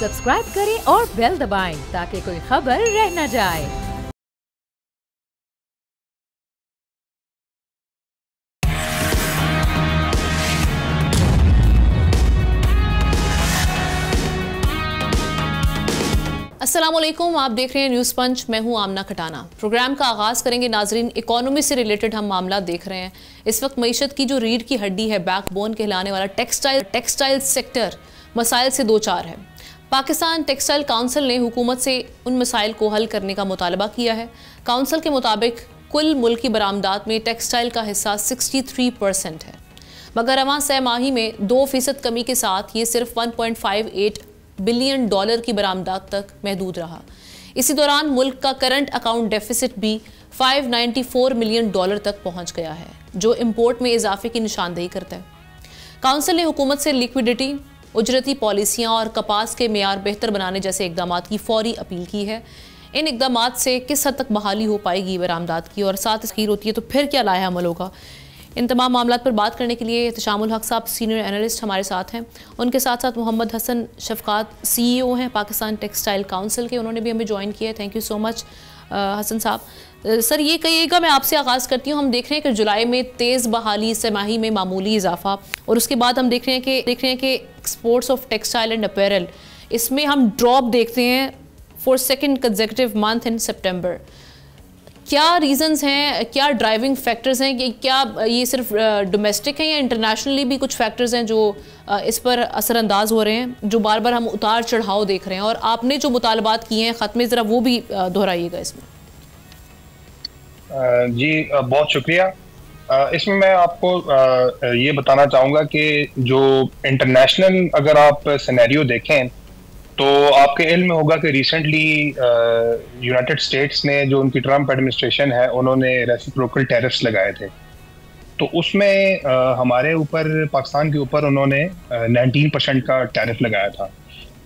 Subscribe करें और bell दबाएं ताकि कोई खबर रह न जाए। अस्सलाम वालेकुम, आप देख रहे हैं न्यूज़ पंच। मैं हूं आमना खटाना। प्रोग्राम का आगाज़ करेंगे नाजरीन। इकोनॉमी से रिलेटेड हम मामला देख रहे हैं। इस वक्त मईशत की जो रीढ़ की हड्डी है, बैकबोन कहलाने वाला टेक्सटाइल सेक्टर मसाइल से दो चार है। पाकिस्तान टेक्सटाइल काउंसिल ने हुकूमत से उन मसाइल को हल करने का मुतालबा किया है। काउंसिल के मुताबिक कुल मुल्की बरामदात में टेक्सटाइल का हिस्सा 63% है, मगर रवां सह माही में 2% कमी के साथ ये सिर्फ $1.58 बिलियन की बरामदात तक महदूद रहा। इसी दौरान मुल्क का करंट अकाउंट डेफिसिट भी $594 मिलियन तक पहुंच गया है, जो इंपोर्ट में इजाफे की निशानदेही करता है। काउंसिल ने हुकूमत से लिक्विडिटी, उजरती पॉलिसियां और कपास के मेयार बेहतर बनाने जैसे इकदामात की फौरी अपील की है। इन इकदामात से किस हद तक बहाली हो पाएगी बरामदात की, और साथ इसकी होती है तो फिर क्या लाया अमल होगा। इन तमाम मामलों पर बात करने के लिए एहतशामुल हक साहब सीनियर एनालिस्ट हमारे साथ हैं। उनके साथ साथ मोहम्मद हसन शफकात CEO हैं पाकिस्तान टेक्सटाइल काउंसिल के, उन्होंने भी हमें ज्वाइन किया है। Thank you so much Hasan साहब। सर, ये कहिएगा, मैं आपसे आगाज़ करती हूँ। हम देख रहे हैं कि जुलाई में तेज़ बहाली, सेमाही में मामूली इजाफा, और उसके बाद हम देख रहे हैं कि exports of textile and apparel, इसमें हम ड्रॉप देखते हैं for second consecutive month in सितंबर। क्या रीजंस हैं, क्या ड्राइविंग फैक्टर्स हैं, कि क्या ये सिर्फ डोमेस्टिक हैं या इंटरनेशनली भी कुछ फैक्टर्स हैं जो इस पर असरअंदाज हो रहे हैं, जो बार बार हम उतार चढ़ाव देख रहे हैं? और आपने जो मुतालबात किए हैं ख़त्मे, ज़रा वो भी दोहराइएगा इसमें। जी बहुत शुक्रिया। इसमें मैं आपको ये बताना चाहूँगा कि जो इंटरनेशनल अगर आप सिनेरियो देखें तो आपके इल्म में होगा कि रिसेंटली यूनाइटेड स्टेट्स ने, जो उनकी ट्रम्प एडमिनिस्ट्रेशन है, उन्होंने रेसिप्रोकल टैरिफ्स लगाए थे। तो उसमें हमारे ऊपर, पाकिस्तान के ऊपर उन्होंने 19% का टैरिफ लगाया था।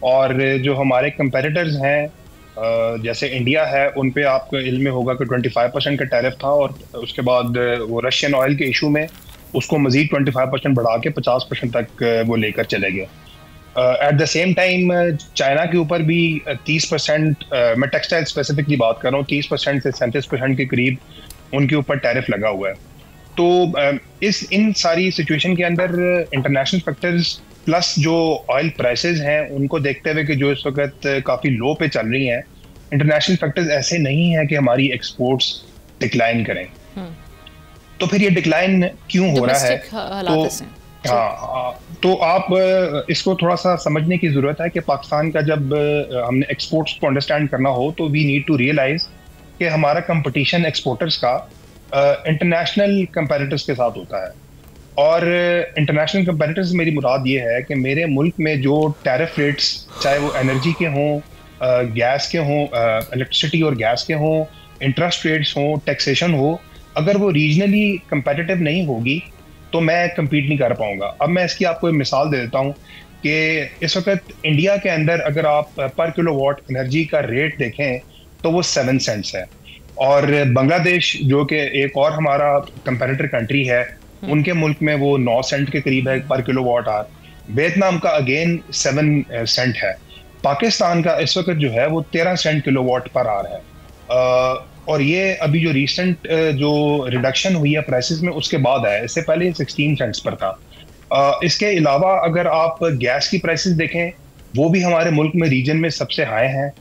और जो हमारे कंपेटिटर्स हैं जैसे इंडिया है, उन पे आपको इल्म में होगा कि 25% का टैरिफ था, और उसके बाद वो रशियन ऑयल के इशू में उसको मजीद 25% बढ़ा के 50% तक वो लेकर चले गए। Eight the same time China के ऊपर भी 30%, मैं टेक्सटाइल स्पेसिफिकली बात कर रहा हूँ, 30% से 37% के करीब उनके ऊपर टैरिफ लगा हुआ है। तो इन सारी सिचुएशन के अंदर इंटरनेशनल फैक्टर्स प्लस जो ऑयल प्राइसेस हैं उनको देखते हुए कि जो इस वक्त काफ़ी लो पे चल रही हैं, इंटरनेशनल फैक्टर्स ऐसे नहीं हैं कि हमारी एक्सपोर्ट्स डिक्लाइन करें। तो फिर ये डिक्लाइन क्यों हो रहा है? तो आप इसको थोड़ा सा समझने की ज़रूरत है कि पाकिस्तान का जब हमने एक्सपोर्ट्स को अंडरस्टैंड करना हो तो वी नीड टू रियलाइज कि हमारा कंपटीशन एक्सपोर्टर्स का इंटरनेशनल कंपेटिटर्स के साथ होता है। और इंटरनेशनल कंपेटिटर्स मेरी मुराद ये है कि मेरे मुल्क में जो टैरिफ रेट्स, चाहे वो एनर्जी के हों, गैस के हों, इलेक्ट्रिसिटी और गैस के हों, इंटरेस्ट रेट्स हों, टैक्सेशन हो, अगर वो रीजनली कंपेटिटिव नहीं होगी तो मैं कम्पीट नहीं कर पाऊंगा। अब मैं इसकी आपको एक मिसाल दे देता हूँ कि इस वक्त इंडिया के अंदर अगर आप पर किलोवाट एनर्जी का रेट देखें तो वो 7 सेंट्स है, और बांग्लादेश जो कि एक और हमारा कंपेटिटर कंट्री है, उनके मुल्क में वो 9 सेंट के करीब है पर किलोवाट आवर। वियतनाम का अगेन 7 सेंट है। पाकिस्तान का इस वक्त जो है वो 13 सेंट किलोवाट पर आवर है। और ये अभी जो रिसेंट जो रिडक्शन हुई है प्राइसेस में, उसके बाद है। इससे पहले 16 सेंट्स पर था। इसके अलावा अगर आप गैस की प्राइसेस देखें, वो भी हमारे मुल्क में रीजन में सबसे हाई हैं।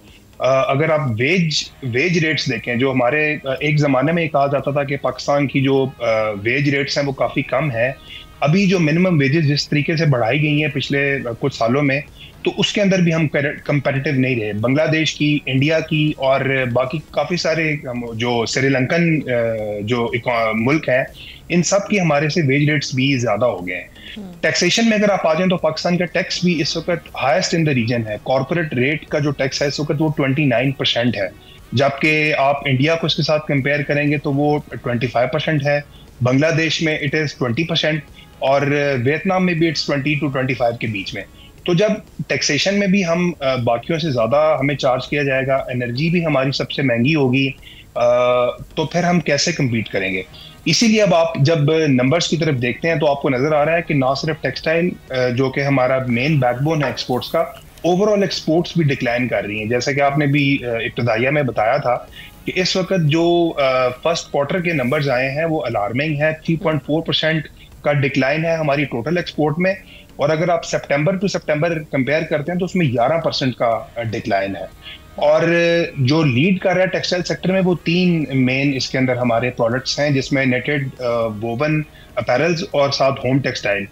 अगर आप वेज रेट्स देखें, जो हमारे एक ज़माने में कहा जाता था कि पाकिस्तान की जो वेज रेट्स हैं वो काफ़ी कम है, अभी जो मिनिमम वेजेस जिस तरीके से बढ़ाई गई हैं पिछले कुछ सालों में, तो उसके अंदर भी हम कंपेटिटिव नहीं रहे। बांग्लादेश की, इंडिया की और बाकी काफ़ी सारे जो श्रीलंकन जो मुल्क हैं, इन सब की हमारे से वेज रेट्स भी ज़्यादा हो गए हैं। टैक्सेशन में अगर आप आ जाएं तो पाकिस्तान का टैक्स भी इस वक्त हाईएस्ट इन द रीजन है। कॉर्पोरेट रेट का जो टैक्स है इस वक्त वो 29% है, जबकि आप इंडिया को इसके साथ कंपेयर करेंगे तो वो 25% है। बांग्लादेश में इट इज़ 20% और वियतनाम में भी इट्स 20 to 25 के बीच में। तो जब टैक्सेशन में भी हम बाकियों से ज़्यादा हमें चार्ज किया जाएगा, एनर्जी भी हमारी सबसे महंगी होगी, तो फिर हम कैसे कम्पीट करेंगे? इसीलिए अब आप जब नंबर्स की तरफ देखते हैं तो आपको नज़र आ रहा है कि ना सिर्फ टेक्सटाइल जो कि हमारा मेन बैकबोन है एक्सपोर्ट्स का, ओवरऑल एक्सपोर्ट्स भी डिक्लाइन कर रही हैं। जैसा कि आपने भी इब्तदाइया में बताया था कि इस वक्त जो फर्स्ट क्वार्टर के नंबर्स आए हैं वो अलार्मिंग है। 3.4% का डिक्लाइन है हमारी टोटल एक्सपोर्ट में, और अगर आप सितंबर टू सितंबर कंपेयर करते हैं तो उसमें 11% का डिक्लाइन है। और जो लीड कर रहा है टेक्सटाइल सेक्टर में वो 3 मेन इसके अंदर हमारे प्रोडक्ट्स हैं, जिसमें नेटेड, वोवन अपैरल्स और साथ होम टेक्सटाइल।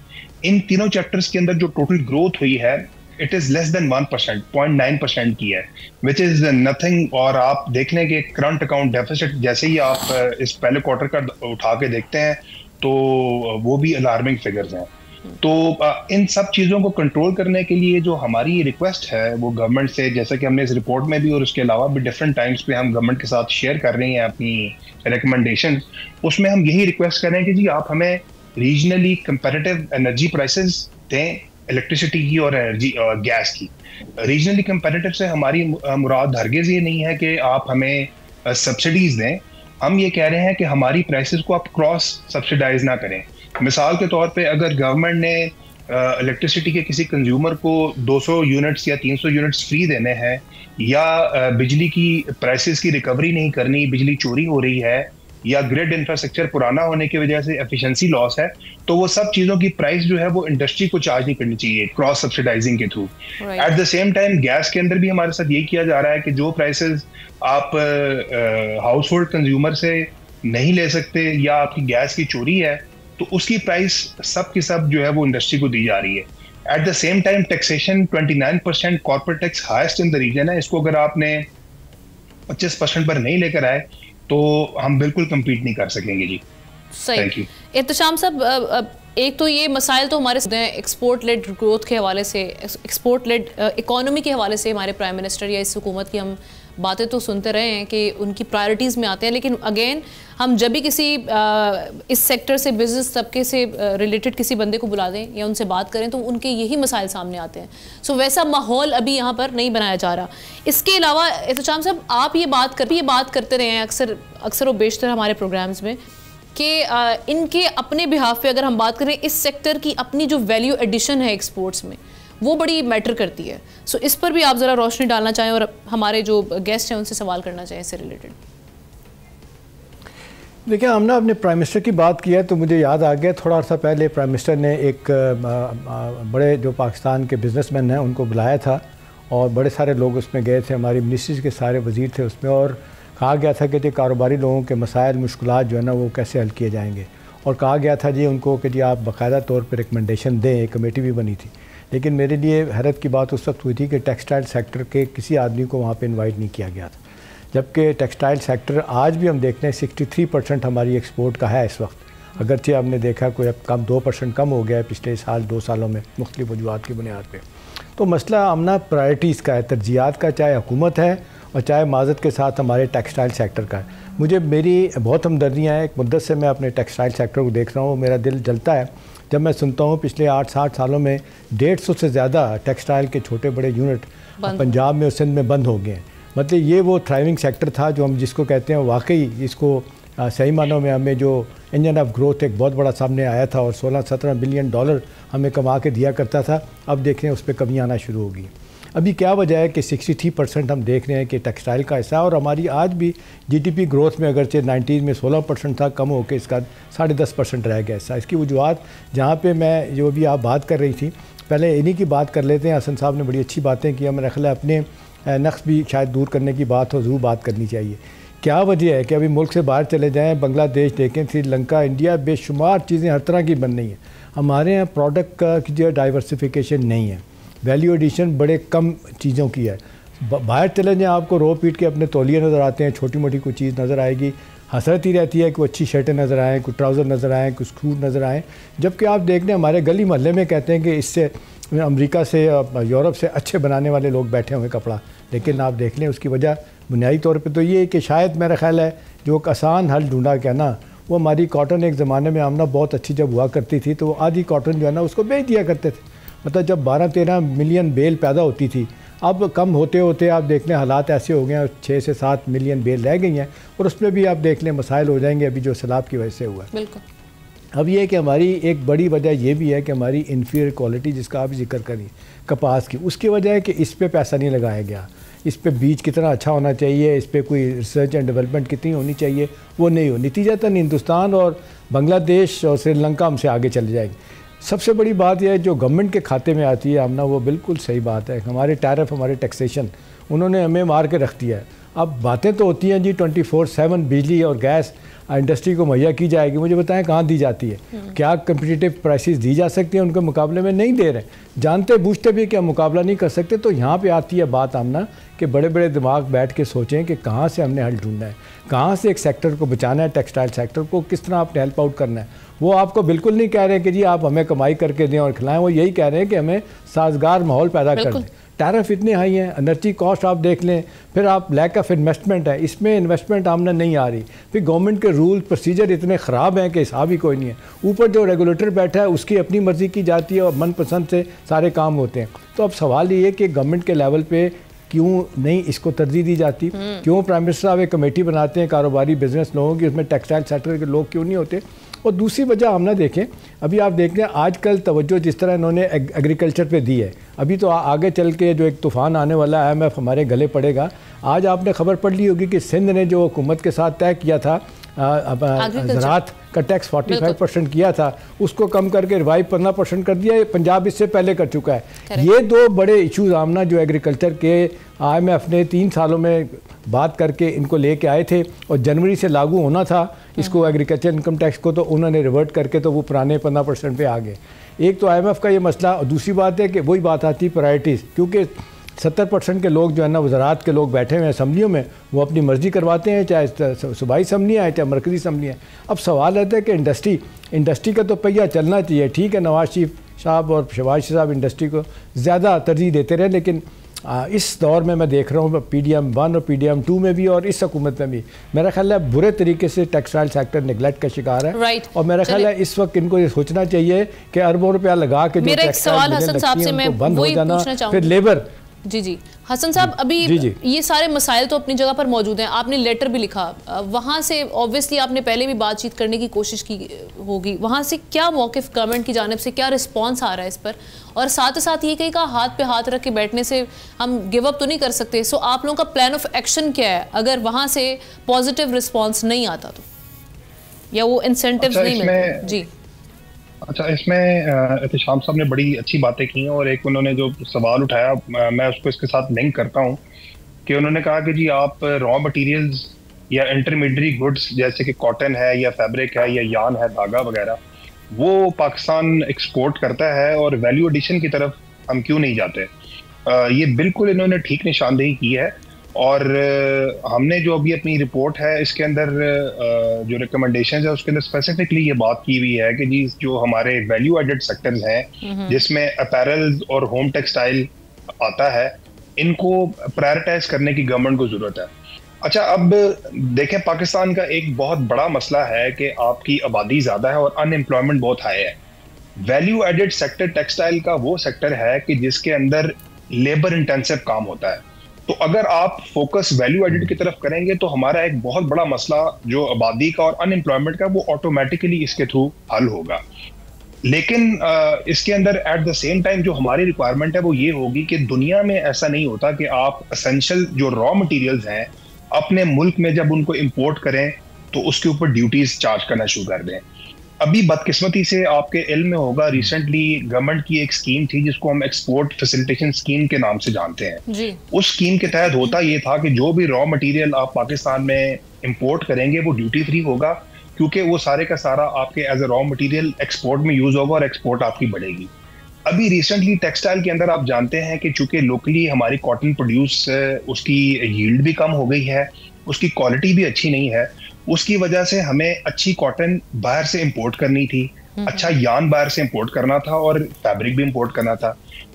इन तीनों चैप्टर्स के अंदर जो टोटल ग्रोथ हुई है इट इज लेस देन 1%, 0.9% की है, विच इज नथिंग। और आप देख लें कि करंट अकाउंट डेफिसिट जैसे ही आप इस पहले क्वार्टर का उठा के देखते हैं तो वो भी अलार्मिंग फिगर्स हैं। तो इन सब चीज़ों को कंट्रोल करने के लिए जो हमारी रिक्वेस्ट है वो गवर्नमेंट से, जैसा कि हमने इस रिपोर्ट में भी और उसके अलावा भी डिफरेंट टाइम्स पे हम गवर्नमेंट के साथ शेयर कर रहे हैं अपनी रिकमेंडेशन, उसमें हम यही रिक्वेस्ट कर रहे हैं कि जी आप हमें रीजनली कंपेरेटिव एनर्जी प्राइसेस दें, इलेक्ट्रिसिटी की और एनर्जी और गैस की। रीजनली कंपेरेटिव से हमारी मुराद हरगिज़ ये नहीं है कि आप हमें सब्सिडीज दें। हम ये कह रहे हैं कि हमारी प्राइसेस को आप क्रॉस सब्सिडाइज ना करें। मिसाल के तौर पे अगर गवर्नमेंट ने इलेक्ट्रिसिटी के किसी कंज्यूमर को 200 यूनिट्स या 300 यूनिट्स फ्री देने हैं, या बिजली की प्राइसेस की रिकवरी नहीं करनी, बिजली चोरी हो रही है, या ग्रिड इंफ्रास्ट्रक्चर पुराना होने की वजह से एफिशिएंसी लॉस है, तो वो सब चीज़ों की प्राइस जो है वो इंडस्ट्री को चार्ज नहीं करनी चाहिए क्रॉस सब्सिडाइजिंग के through. Eight the same time gas के अंदर भी हमारे साथ ये किया जा रहा है कि जो प्राइसेस आप हाउस होल्ड कंज्यूमर से नहीं ले सकते या आपकी गैस की चोरी है तो उसकी प्राइस सब की सब जो है वो इंडस्ट्री को दी जा रही है। At the same time taxation 29% corporate tax highest in the region है। इसको अगर आपने 25% पर नहीं लेकर आए तो हम बिल्कुल कम्पीट नहीं कर सकेंगे जी। सही। इत्तेशाम साहब, एक तो ये मसाइल तो हमारे एक्सपोर्ट लेड ग्रोथ के हवाले से, एक्सपोर्ट लेड इकोनॉमी के हवाले से हमारे प्राइम मिनिस्टर या इस हुकूमत की हम बातें तो सुनते रहे हैं कि उनकी प्रायोरिटीज़ में आते हैं, लेकिन अगेन हम जब भी किसी इस सेक्टर से, बिजनेस तबके से रिलेटेड किसी बंदे को बुला दें या उनसे बात करें तो उनके यही मसाइल सामने आते हैं। सो वैसा माहौल अभी यहाँ पर नहीं बनाया जा रहा। इसके अलावा इत्तेशाम साहब, आप ये बात करते रहे हैं अक्सर व बेशतर हमारे प्रोग्राम्स में कि इनके अपने बिहाफ पे अगर हम बात करें, इस सेक्टर की अपनी जो वैल्यू एडिशन है एक्सपोर्ट्स में वो बड़ी मैटर करती है। सो इस पर भी आप ज़रा रोशनी डालना चाहें और हमारे जो गेस्ट हैं उनसे सवाल करना चाहें इससे रिलेटेड। देखिए, हमने अपने प्राइम मिनिस्टर की बात की है तो मुझे याद आ गया, थोड़ा सा पहले प्राइम मिनिस्टर ने एक बड़े जो पाकिस्तान के बिजनेसमैन हैं उनको बुलाया था और बड़े सारे लोग उसमें गए थे, हमारी मिनिस्ट्रीज के सारे वज़ीर थे उसमें, और कहा गया था कि जी कारोबारी लोगों के मसाइल मुश्किलात जो है ना वो कैसे हल किए जाएंगे, और कहा गया था जी उनको कि जी आप बाकायदा तौर पर रिकमेंडेशन दें। एक कमेटी भी बनी थी। लेकिन मेरे लिए हैरत की बात उस वक्त हुई थी कि टेक्सटाइल सेक्टर के किसी आदमी को वहाँ पे इनवाइट नहीं किया गया था, जबकि टेक्सटाइल सेक्टर आज भी हम देखते हैं 63% हमारी एक्सपोर्ट का है इस वक्त। अगरचे हमने देखा कोई अब कम 2% कम हो गया है पिछले साल 2 सालों में मुख्तलिफ वजूहात की बुनियाद पर। तो मसला हमना प्रायोरिटीज़ का है, तरजीहात का, चाहे हुकूमत है और चाहे माज़त के साथ हमारे टेक्सटाइल सेक्टर का है। मुझे मेरी बहुत हमदर्दियाँ हैं, एक मुद्दत से मैं अपने टेक्सटाइल सेक्टर को देख रहा हूँ, मेरा दिल जलता है जब मैं सुनता हूँ पिछले 8-60 सालों में 150 से ज़्यादा टेक्सटाइल के छोटे बड़े यूनिट पंजाब में और सिंध में बंद हो गए हैं। मतलब ये वो थ्राइविंग सेक्टर था जो हम जिसको कहते हैं, वाकई इसको सही मानों में हमें जो इंजन ऑफ ग्रोथ एक बहुत बड़ा सामने आया था और 16-17 बिलियन डॉलर हमें कमा के दिया करता था। अब देख रहे हैं उस पर कमी आना शुरू होगी। अभी क्या वजह है कि 63% हम देख रहे हैं कि टेक्सटाइल का हिस्सा, और हमारी आज भी जीडीपी ग्रोथ में अगरचे 90s में 16% था, कम होकर इसका 10.5% रह गया हिस्सा। इसकी वजूहत जहाँ पे मैं जो भी आप बात कर रही थी, पहले इन्हीं की बात कर लेते हैं। हसन साहब ने बड़ी अच्छी बातें की, हमें रखला अपने नक्स भी शायद दूर करने की बात हो, ज़रूर बात करनी चाहिए। क्या वजह है कि अभी मुल्क से बाहर चले जाएँ, बांग्लादेश देखें, श्रीलंका, इंडिया, बेशुमार चीज़ें हर तरह की बन रही हैं। हमारे यहाँ प्रोडक्ट का जो डाइवर्सिफिकेशन नहीं है, वैल्यू एडिशन बड़े कम चीज़ों की है। बाहर चले जाएँ, आपको रो पीट के अपने तौलिए नज़र आते हैं, छोटी मोटी कोई चीज़ नज़र आएगी, हसरत ही रहती है कि अच्छी शर्टें नज़र आएँ, कुछ ट्राउज़र नज़र आएँ, कुछ सूट नज़र आएँ, जबकि आप देख लें हमारे गली मोहल्ले में कहते हैं कि इससे अमेरिका से यूरोप से अच्छे बनाने वाले लोग बैठे हुए कपड़ा। लेकिन आप देख लें उसकी वजह बुनियादी तौर पर तो ये है कि शायद मेरा ख्याल है जो एक आसान हल ढूंढा गया ना, वो हमारी कॉटन एक ज़माने में आमना बहुत अच्छी जब हुआ करती थी तो आधी कॉटन जो है ना उसको बेच दिया करते थे। मतलब जब 12-13 मिलियन बेल पैदा होती थी, अब कम होते होते आप देख लें हालात ऐसे हो गए हैं 6 से 7 मिलियन बेल रह गई हैं, और उसमें भी आप देख लें मसाइल हो जाएंगे अभी जो सैलाब की वजह से हुआ है। बिल्कुल। अब ये है कि हमारी एक बड़ी वजह ये भी है कि हमारी इन्फीरियर क्वालिटी जिसका आप जिक्र करें कपास की, उसकी वजह है कि इस पे पैसा नहीं लगाया गया, इस पे बीज कितना अच्छा होना चाहिए, इस पे कोई रिसर्च एंड डेवलपमेंट कितनी होनी चाहिए, वो नहीं हो। नतीजतन हिंदुस्तान और बांग्लादेश और श्रीलंका हमसे आगे चले जाएंगे। सबसे बड़ी बात यह है जो गवर्नमेंट के खाते में आती है आमना, वो बिल्कुल सही बात है। हमारे टैरिफ, हमारे टैक्सेशन उन्होंने हमें मार के रख दिया है। अब बातें तो होती हैं जी 24/7 बिजली और गैस इंडस्ट्री को मुहैया की जाएगी, मुझे बताएं कहाँ दी जाती है? क्या कम्पिटिटिव प्राइसेस दी जा सकती हैं? उनके मुकाबले में नहीं दे रहे, जानते बूझते भी कि हम मुकाबला नहीं कर सकते। तो यहाँ पे आती है बात आमना कि बड़े बड़े दिमाग बैठ के सोचें कि कहाँ से हमने हल ढूंढना है, कहाँ से एक सेक्टर को बचाना है, टेक्सटाइल सेक्टर को किस तरह आपने हेल्प आउट करना है। वो आपको बिल्कुल नहीं कह रहे कि जी आप हमें कमाई करके दें और खिलाएं, वो यही कह रहे हैं कि हमें साजगार माहौल पैदा कर दें। टैरिफ इतने हाई हैं, एनर्जी कॉस्ट आप देख लें, फिर आप लैक ऑफ इन्वेस्टमेंट है, इसमें इन्वेस्टमेंट आमना नहीं आ रही, फिर गवर्नमेंट के रूल प्रोसीजर इतने ख़राब हैं कि हिसाब ही कोई नहीं है। ऊपर जो रेगुलेटर बैठा है उसकी अपनी मर्ज़ी की जाती है और मनपसंद से सारे काम होते हैं। तो अब सवाल ये है कि गवर्नमेंट के लेवल पे क्यों नहीं इसको तरजीह दी जाती? क्यों प्राइम मिनिस्टर साहब एक कमेटी बनाते हैं कारोबारी बिजनेस लोगों की, उसमें टेक्सटाइल सेक्टर के लोग क्यों नहीं होते? और दूसरी वजह हम ना देखें, अभी आप देख रहे हैं आजकल तवज्जो जिस तरह इन्होंने एग्रीकल्चर पे दी है, अभी तो आगे चल के जो एक तूफ़ान आने वाला है IMF हमारे गले पड़ेगा। आज आपने खबर पढ़ ली होगी कि सिंध ने जो हुकूमत के साथ तय किया था ज़राअत का टैक्स 45% किया था, उसको कम करके रिवाइव 15% कर दिया। पंजाब इससे पहले कर चुका है। ये दो बड़े इशूज़ आमना जो एग्रीकल्चर के IMF ने 3 सालों में बात करके इनको लेके आए थे और जनवरी से लागू होना था इसको एग्रीकल्चर इनकम टैक्स को, तो उन्होंने रिवर्ट करके तो वो पुराने 15% पे आ गए। एक तो IMF का ये मसला, और दूसरी बात है कि वही बात आती है प्रायोरिटीज़, क्योंकि 70% के लोग जो है ना वज़रात के लोग बैठे हुए हैं असम्बलियों में, वो अपनी मर्ज़ी करवाते हैं, चाहे सूबाई असम्बलियाँ हैं चाहे मरकज़ी असम्बलियाँ। अब सवाल आता है कि इंडस्ट्री का तो पहिया चलना चाहिए, ठीक है, नवाज शरीफ साहब और शहबाज साहब इंडस्ट्री को ज़्यादा तरजीह देते रहे, लेकिन इस दौर में मैं देख रहा हूँ PDM 1 और PDM 2 में भी और इस हुकूमत में भी मेरा ख्याल है बुरे तरीके से टेक्सटाइल सेक्टर नेगलेक्ट का शिकार है। और मेरा ख्याल है इस वक्त इनको ये सोचना चाहिए कि अरबों रुपया लगा के जो टेक्सटाइल बंद हो जाना, फिर लेबर। जी हसन साहब, अभी ये सारे मसाइल तो अपनी जगह पर मौजूद हैं, आपने लेटर भी लिखा, वहाँ से ऑब्वियसली आपने पहले भी बातचीत करने की कोशिश की होगी, वहाँ से क्या मौक़िफ़ गवर्नमेंट की जानिब से क्या रिस्पॉन्स आ रहा है इस पर? और साथ ही साथ ये कहीं का हाथ पे हाथ रख के बैठने से हम गिव अप तो नहीं कर सकते। सो आप लोगों का प्लान ऑफ एक्शन क्या है अगर वहाँ से पॉजिटिव रिस्पॉन्स नहीं आता तो, या वो इंसेंटिव्स नहीं मिलते? जी अच्छा, इसमें एहतिशाम साहब ने बड़ी अच्छी बातें की हैं और एक उन्होंने जो सवाल उठाया मैं उसको इसके साथ लिंक करता हूँ कि उन्होंने कहा कि जी आप रॉ मटेरियल्स या इंटरमीडिएट गुड्स जैसे कि कॉटन है या फैब्रिक है या यान है, धागा वगैरह, वो पाकिस्तान एक्सपोर्ट करता है और वैल्यू एडिशन की तरफ हम क्यों नहीं जाते? ये बिल्कुल इन्होंने ठीक निशानदेही की है। और हमने जो अभी अपनी रिपोर्ट है इसके अंदर जो रिकमेंडेशंस है उसके अंदर स्पेसिफिकली ये बात की हुई है कि जी जो हमारे वैल्यू एडेड सेक्टर्स हैं जिसमें अपैरल और होम टेक्सटाइल आता है, इनको प्रायोरिटाइज करने की गवर्नमेंट को जरूरत है। अच्छा, अब देखें पाकिस्तान का एक बहुत बड़ा मसला है कि आपकी आबादी ज्यादा है और अनएम्प्लॉयमेंट बहुत हाई है। वैल्यू एडेड सेक्टर टेक्सटाइल का वो सेक्टर है कि जिसके अंदर लेबर इंटेंसिव काम होता है। तो अगर आप फोकस वैल्यू एडेड की तरफ करेंगे तो हमारा एक बहुत बड़ा मसला जो आबादी का और अनएम्प्लॉयमेंट का वो ऑटोमेटिकली इसके थ्रू हल होगा। लेकिन इसके अंदर एट द सेम टाइम जो हमारी रिक्वायरमेंट है वो ये होगी कि दुनिया में ऐसा नहीं होता कि आप एसेंशियल जो रॉ मटेरियल्स हैं अपने मुल्क में जब उनको इंपोर्ट करें तो उसके ऊपर ड्यूटीज चार्ज करना शुरू कर दें। अभी बदकिस्मती से आपके इल्म में होगा, रिसेंटली गवर्नमेंट की एक स्कीम थी जिसको हम एक्सपोर्ट फैसिलिटेशन स्कीम के नाम से जानते हैं जी। उस स्कीम के तहत होता ये था कि जो भी रॉ मटेरियल आप पाकिस्तान में इंपोर्ट करेंगे वो ड्यूटी फ्री होगा, क्योंकि वो सारे का सारा आपके as a raw material export में यूज होगा और एक्सपोर्ट आपकी बढ़ेगी। अभी रिसेंटली टेक्सटाइल के अंदर आप जानते हैं कि चूंकि लोकली हमारी कॉटन प्रोड्यूस उसकी यील्ड भी कम हो गई है, उसकी क्वालिटी भी अच्छी नहीं है, उसकी वजह से हमें अच्छी कॉटन बाहर से इंपोर्ट करनी थी, अच्छा यान बाहर से इंपोर्ट करना था और फैब्रिक भी इंपोर्ट करना था।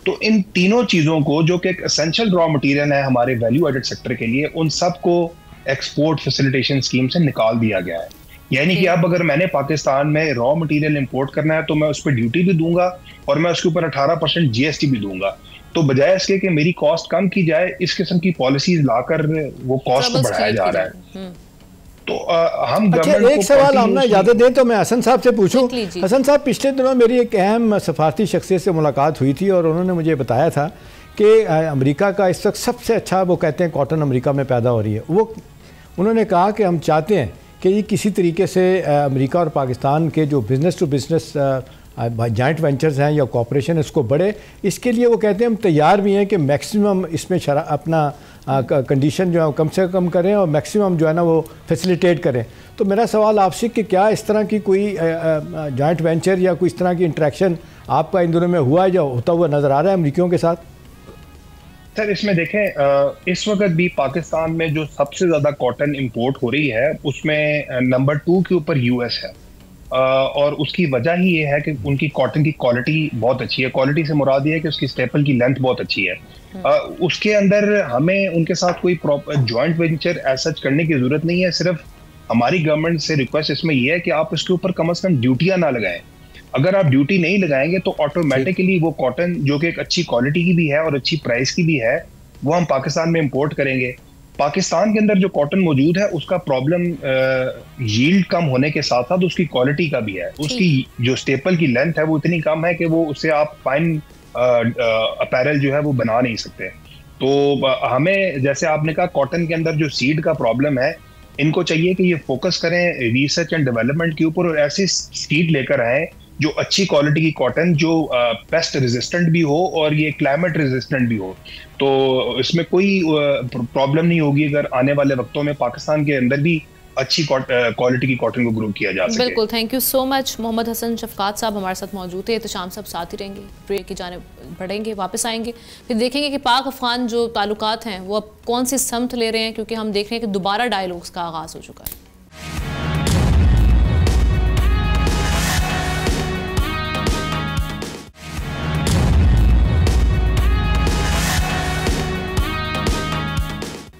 तो इन तीनों चीजों को जो कि एक एसेंशियल रॉ मटेरियल है हमारे वैल्यू एडेड सेक्टर के लिए, उन सब को एक्सपोर्ट फैसिलिटेशन स्कीम से निकाल दिया गया है। यानी कि अब अगर मैंने पाकिस्तान में रॉ मटेरियल इंपोर्ट करना है तो मैं उस पर ड्यूटी भी दूंगा और मैं उसके ऊपर 18% GST भी दूंगा। तो बजाय इसके कि मेरी कॉस्ट कम की जाए, इस किस्म की पॉलिसीज लाकर वो कॉस्ट को बढ़ाया जा रहा है। तो हम अच्छा, एक सवाल आमना इजाज़त दें तो मैं हसन साहब से पूछूं। हसन साहब, पिछले दिनों मेरी एक अहम सफारती शख्सियत से मुलाकात हुई थी और उन्होंने मुझे बताया था कि अमेरिका का इस वक्त सबसे अच्छा, वो कहते हैं कॉटन अमेरिका में पैदा हो रही है। वो उन्होंने कहा कि हम चाहते हैं कि ये किसी तरीके से अमेरिका और पाकिस्तान के जो business to business joint ventures हैं या कॉपरेशन, इसको बढ़े। इसके लिए वो कहते हैं हम तैयार भी हैं कि मैक्सिमम इसमें अपना कंडीशन जो है कम से कम करें और मैक्सिमम जो है ना वो फैसिलिटेट करें। तो मेरा सवाल आपसे कि क्या इस तरह की कोई जॉइंट वेंचर या कोई इस तरह की इंटरेक्शन आपका इन दिनों में हुआ है, जो होता हुआ नज़र आ रहा है अमरीकियों के साथ? सर, इसमें देखें, इस वक्त भी पाकिस्तान में जो सबसे ज़्यादा कॉटन इंपोर्ट हो रही है उसमें नंबर 2 के ऊपर यूएस है। और उसकी वजह ही ये है कि उनकी कॉटन की क्वालिटी बहुत अच्छी है। क्वालिटी से मुराद ये है कि उसकी स्टेपल की लेंथ बहुत अच्छी है। उसके अंदर हमें उनके साथ कोई जॉइंट वेंचर ऐसा करने की जरूरत नहीं है। सिर्फ हमारी गवर्नमेंट से रिक्वेस्ट इसमें यह है कि आप इसके ऊपर कम से कम ड्यूटियां ना लगाएं। अगर आप ड्यूटी नहीं लगाएंगे तो ऑटोमेटिकली वो कॉटन, जो कि एक अच्छी क्वालिटी की भी है और अच्छी प्राइस की भी है, वो हम पाकिस्तान में इंपोर्ट करेंगे। पाकिस्तान के अंदर जो कॉटन मौजूद है उसका प्रॉब्लम यील्ड कम होने के साथ साथ उसकी क्वालिटी का भी है। उसकी जो स्टेपल की लेंथ है वो इतनी कम है कि वो उससे आप फाइन अपैरल जो है वो बना नहीं सकते। तो हमें, जैसे आपने कहा, कॉटन के अंदर जो सीड का प्रॉब्लम है, इनको चाहिए कि ये फोकस करें रिसर्च एंड डेवलपमेंट के ऊपर और ऐसी सीड लेकर आए जो अच्छी क्वालिटी की कॉटन, जो पेस्ट रेजिस्टेंट भी हो और ये क्लाइमेट रेजिस्टेंट भी हो। तो इसमें कोई प्रॉब्लम नहीं होगी अगर आने वाले वक्तों में पाकिस्तान के अंदर भी अच्छी क्वालिटी की कॉटन को ग्रो किया जा सके। बिल्कुल, thank you so much. Mohammad Hasan Shafqat साहब हमारे साथ मौजूद है। एहतशाम साहब साथ ही रहेंगे, ब्रेक की जाने बढ़ेंगे, वापस आएंगे, फिर देखेंगे कि पाक अफगान जो ताल्लुकात हैं वो अब कौन सी समत ले रहे हैं, क्योंकि हम देख रहे हैं कि दोबारा डायलॉग्स का आगाज हो चुका है।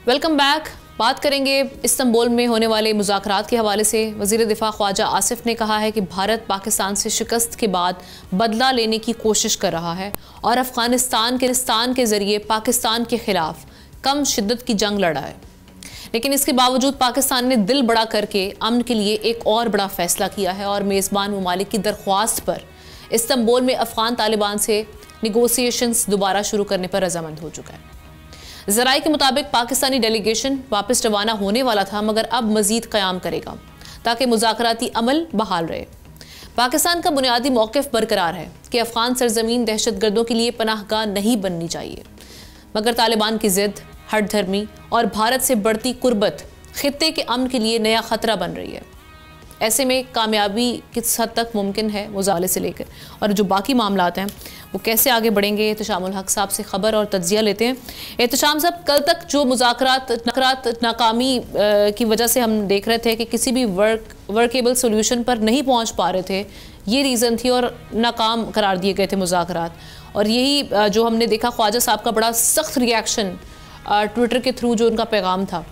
Welcome back. बात करेंगे इस्तांबुल में होने वाले मुज़ाकरात के हवाले से। वज़ीर दिफा ख्वाजा आसिफ ने कहा है कि भारत पाकिस्तान से शिकस्त के बाद बदला लेने की कोशिश कर रहा है और अफगानिस्तान के ज़रिए पाकिस्तान के खिलाफ कम शिद्दत की जंग लड़ा है। लेकिन इसके बावजूद पाकिस्तान ने दिल बड़ा करके अमन के लिए एक और बड़ा फैसला किया है और मेज़बान ममालिक की दरख्वास्त पर इस्तांबुल में अफगान तालिबान से निगोसिएशंस दोबारा शुरू करने पर रजामंद हो चुका है। ज़राए के मुताबिक पाकिस्तानी डेलीगेशन वापस रवाना होने वाला था, मगर अब मजीद क़याम करेगा ताकि मुज़ाकराती अमल बहाल रहे। पाकिस्तान का बुनियादी मौक़िफ़ बरकरार है कि अफ़गान सरजमीन दहशतगर्दों के लिए पनाहगाह नहीं बननी चाहिए, मगर तालिबान की ज़िद, हट धर्मी और भारत से बढ़ती कुर्बत ख़ित्ते के अमन के लिए नया ख़तरा बन रही है। ऐसे में कामयाबी किस हद तक मुमकिन है मुजाले से लेकर और जो बाकी मामलात हैं वो कैसे आगे बढ़ेंगे, एहतशामुल हक साहब से ख़बर और तज्जिया लेते हैं। एहतशाम साहब, कल तक जो मुज़ाकरात नाकामी की वजह से हम देख रहे थे कि किसी भी वर्केबल सोल्यूशन पर नहीं पहुंच पा रहे थे, ये रीज़न थी और नाकाम करार दिए गए थे मुज़ाकरात। और यही जो हमने देखा, ख्वाजा साहब का बड़ा सख्त रिएक्शन ट्विटर के थ्रू जो उनका पैगाम था,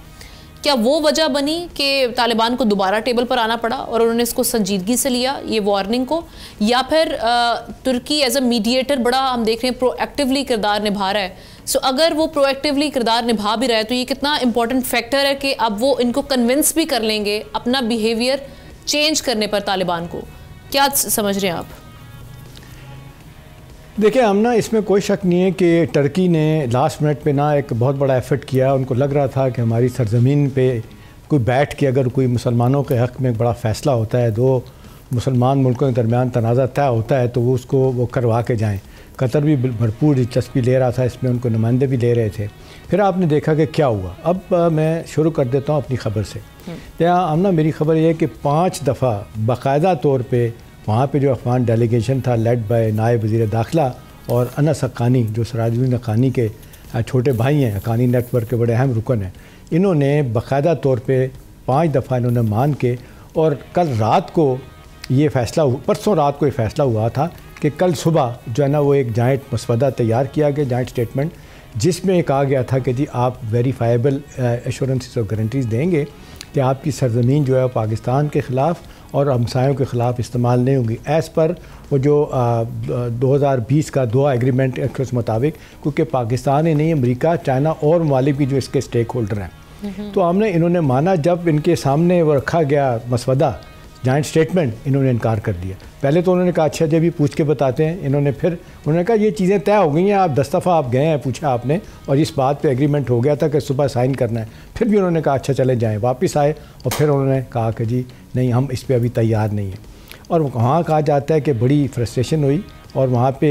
क्या वो वजह बनी कि तालिबान को दोबारा टेबल पर आना पड़ा और उन्होंने इसको संजीदगी से लिया, ये वार्निंग को, या फिर तुर्की एज अ मीडिएटर बड़ा हम देख रहे हैं प्रोएक्टिवली किरदार निभा रहा है। सो अगर वो प्रोएक्टिवली किरदार निभा भी रहा है तो ये कितना इंपॉर्टेंट फैक्टर है कि अब वो इनको कन्विंस भी कर लेंगे अपना बिहेवियर चेंज करने पर तालिबान को। क्या समझ रहे हैं आप? देखिए, हम ना इसमें कोई शक नहीं है कि टर्की ने लास्ट मिनट पे ना एक बहुत बड़ा एफर्ट किया। उनको लग रहा था कि हमारी सरजमीन पे कोई बैठ के अगर कोई मुसलमानों के हक़ में एक बड़ा फ़ैसला होता है, दो मुसलमान मुल्कों के दरमियान तनाज़ा तय होता है, तो वो उसको वो करवा के जाएं। कतर भी भरपूर दिलचस्पी ले रहा था इसमें, उनको नुमाइंदे भी ले रहे थे। फिर आपने देखा कि क्या हुआ। अब मैं शुरू कर देता हूँ अपनी ख़बर से। यहाँ हम ना, मेरी ख़बर ये है कि 5 दफ़ा बाकायदा तौर पर वहाँ पे जो अफ़गान डेलीगेशन था लेड बाय नायब वज़ीर दाखिला और अनस हक्कानी, जो सराजुद्दीन हक्कानी के छोटे भाई हैं, हक्कानी नेटवर्क के बड़े अहम रुकन हैं, इन्होंने बाकायदा तौर पे 5 दफ़ा इन्होंने मान के, और कल रात को ये फ़ैसला, परसों रात को ये फ़ैसला हुआ था कि कल सुबह जो है ना वो एक जॉइंट मसवदा तैयार किया गया, जॉइंट स्टेटमेंट, जिसमें कहा गया था कि जी आप वेरीफाइबल एश्योरेंसेस और गारंटीज़ देंगे कि आपकी सरजमीन जो है पाकिस्तान के ख़िलाफ़ और हमसायों के ख़िलाफ़ इस्तेमाल नहीं होगी, एज़ पर वो जो 2020 का दोहा एग्रीमेंट के मुताबिक, क्योंकि पाकिस्तान ही नहीं, अमेरिका, चाइना और ममालिक भी जो इसके स्टेक होल्डर हैं। तो हमने इन्होंने माना, जब इनके सामने वो रखा गया मसवदा जॉइंट स्टेटमेंट, इन्होंने इनकार कर दिया। पहले तो उन्होंने कहा अच्छा जब भी पूछ के बताते हैं, उन्होंने कहा ये चीज़ें तय हो गई हैं, आप 10 दफ़ा आप गए हैं, पूछा आपने और इस बात पे एग्रीमेंट हो गया था कि सुबह साइन करना है। फिर भी उन्होंने कहा अच्छा चले जाएं, वापस आए और फिर उन्होंने कहा कि जी नहीं, हम इस पर अभी तैयार नहीं हैं। और वहाँ कहा जाता है कि बड़ी फ्रस्ट्रेशन हुई और वहाँ पे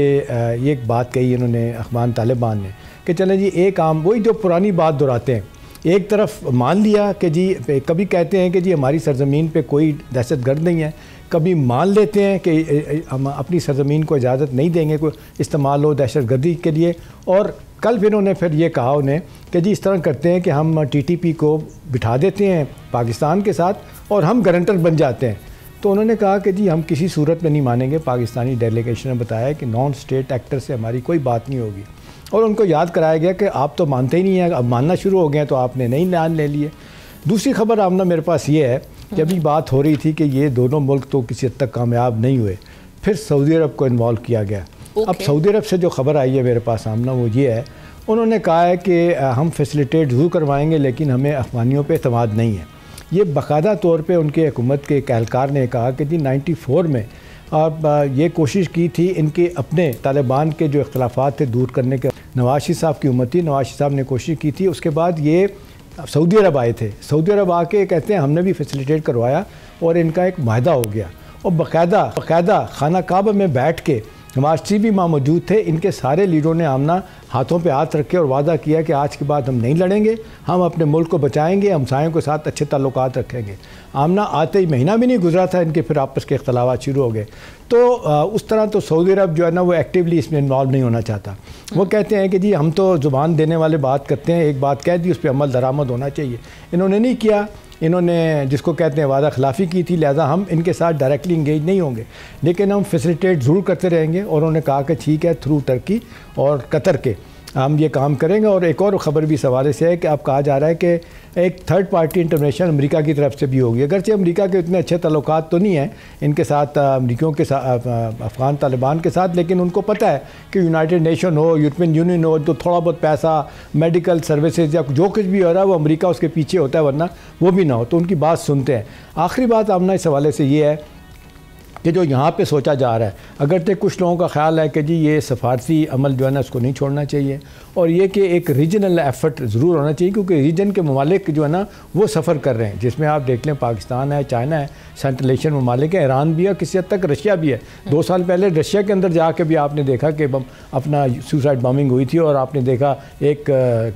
ये एक बात कही इन्होंने, अखवान तालिबान ने, कि चलें जी एक आम वही जो पुरानी बात दोहराते हैं, एक तरफ मान लिया कि जी, कभी कहते हैं कि जी हमारी सरज़मीन पे कोई दहशतगर्द नहीं है, कभी मान लेते हैं कि हम अपनी सरज़मीन को इजाज़त नहीं देंगे कोई इस्तेमाल हो दहशतगर्दी के लिए। और कल फिर उन्होंने फिर ये कहा उन्हें कि जी इस तरह करते हैं कि हम TTP को बिठा देते हैं पाकिस्तान के साथ और हम गारंटर बन जाते हैं। तो उन्होंने कहा कि जी हम किसी सूरत में नहीं मानेंगे। पाकिस्तानी डेलीगेशन ने बताया कि नॉन स्टेट एक्टर से हमारी कोई बात नहीं होगी। और उनको याद कराया गया कि आप तो मानते ही नहीं हैं, अब मानना शुरू हो गए हैं तो आपने नहीं मान ले लिए। दूसरी खबर आमना मेरे पास ये है कि अभी बात हो रही थी कि ये दोनों मुल्क तो किसी हद तक कामयाब नहीं हुए, फिर सऊदी अरब को इन्वॉल्व किया गया। अब सऊदी अरब से जो खबर आई है मेरे पास आमना वो ये है, उन्होंने कहा है कि हम फैसिलिटेट ज़रूर करवाएंगे लेकिन हमें अफगानियों पर एतमाद नहीं है। ये बाकायदा तौर पर उनके हुकूमत के एक एहलकार ने कहा कि जी 94 में अब ये कोशिश की थी इनके अपने तालिबान के जो इख्तलाफात थे दूर करने के। नवाज शरीफ साहब की हुकूमत थी, नवाज शरीफ साहब ने कोशिश की थी। उसके बाद ये सऊदी अरब आए थे, सऊदी अरब आके कहते हैं हमने भी फैसिलिटेट करवाया और इनका एक माहदा हो गया। और बाकायदा खाना काबा में बैठ के नवाज शरीफ भी वहाँ मौजूद थे, इनके सारे लीडरों ने आमना हाथों पे हाथ रखे और वादा किया कि आज के बाद हम नहीं लड़ेंगे, हम अपने मुल्क को बचाएंगे, हमसायों के साथ अच्छे ताल्लुकात रखेंगे। आमना आते ही महीना भी नहीं गुजरा था इनके फिर आपस के इख्तलाफात शुरू हो गए। तो उस तरह तो सऊदी अरब जो है ना वो एक्टिवली इसमें इन्वॉल्व नहीं होना चाहता। वो कहते हैं कि जी हम तो ज़ुबान देने वाले बात करते हैं, एक बात कह दी उस पर अमल दरामद होना चाहिए। इन्होंने नहीं किया, इन्होंने जिसको कहते हैं वादा खिलाफ़ी की थी, लिहाजा हम इनके साथ डायरेक्टली इंगेज नहीं होंगे लेकिन हम फैसिलिटेट ज़रूर करते रहेंगे। और उन्होंने कहा कि ठीक है, थ्रू टर्की और कतर के हम ये काम करेंगे। और एक और ख़बर भी इस हवाले से है कि अब कहा जा रहा है कि एक थर्ड पार्टी इंटरवेंशन अमेरिका की तरफ से भी होगी। अगरचे अमेरिका के इतने अच्छे ताल्लुकात तो नहीं हैं इनके साथ, अमरीकियों के साथ, अफ़गान तालिबान के साथ, लेकिन उनको पता है कि यूनाइटेड नेशन हो, यूरोपियन यूनियन हो, तो थोड़ा बहुत पैसा, मेडिकल सर्विसेज या जो कुछ भी हो रहा है वो अमेरिका उसके पीछे होता है, वरना वो भी ना हो, तो उनकी बात सुनते हैं। आखिरी बात आमना इस हवाले से ये है कि जो यहाँ पे सोचा जा रहा है, अगर तो कुछ लोगों का ख्याल है कि जी ये सफारती अमल जो है ना उसको नहीं छोड़ना चाहिए और ये कि एक रीजनल एफर्ट ज़रूर होना चाहिए, क्योंकि रीजन के ममालिक जो है ना वो सफ़र कर रहे हैं, जिसमें आप देख लें पाकिस्तान है, चाइना है, सेंट्रल एशियन ममालिक है, ईरान भी है, किसी हद तक रशिया भी है। 2 साल पहले रशिया के अंदर जाके भी आपने देखा कि अपना सुसाइड बॉम्बिंग हुई थी और आपने देखा एक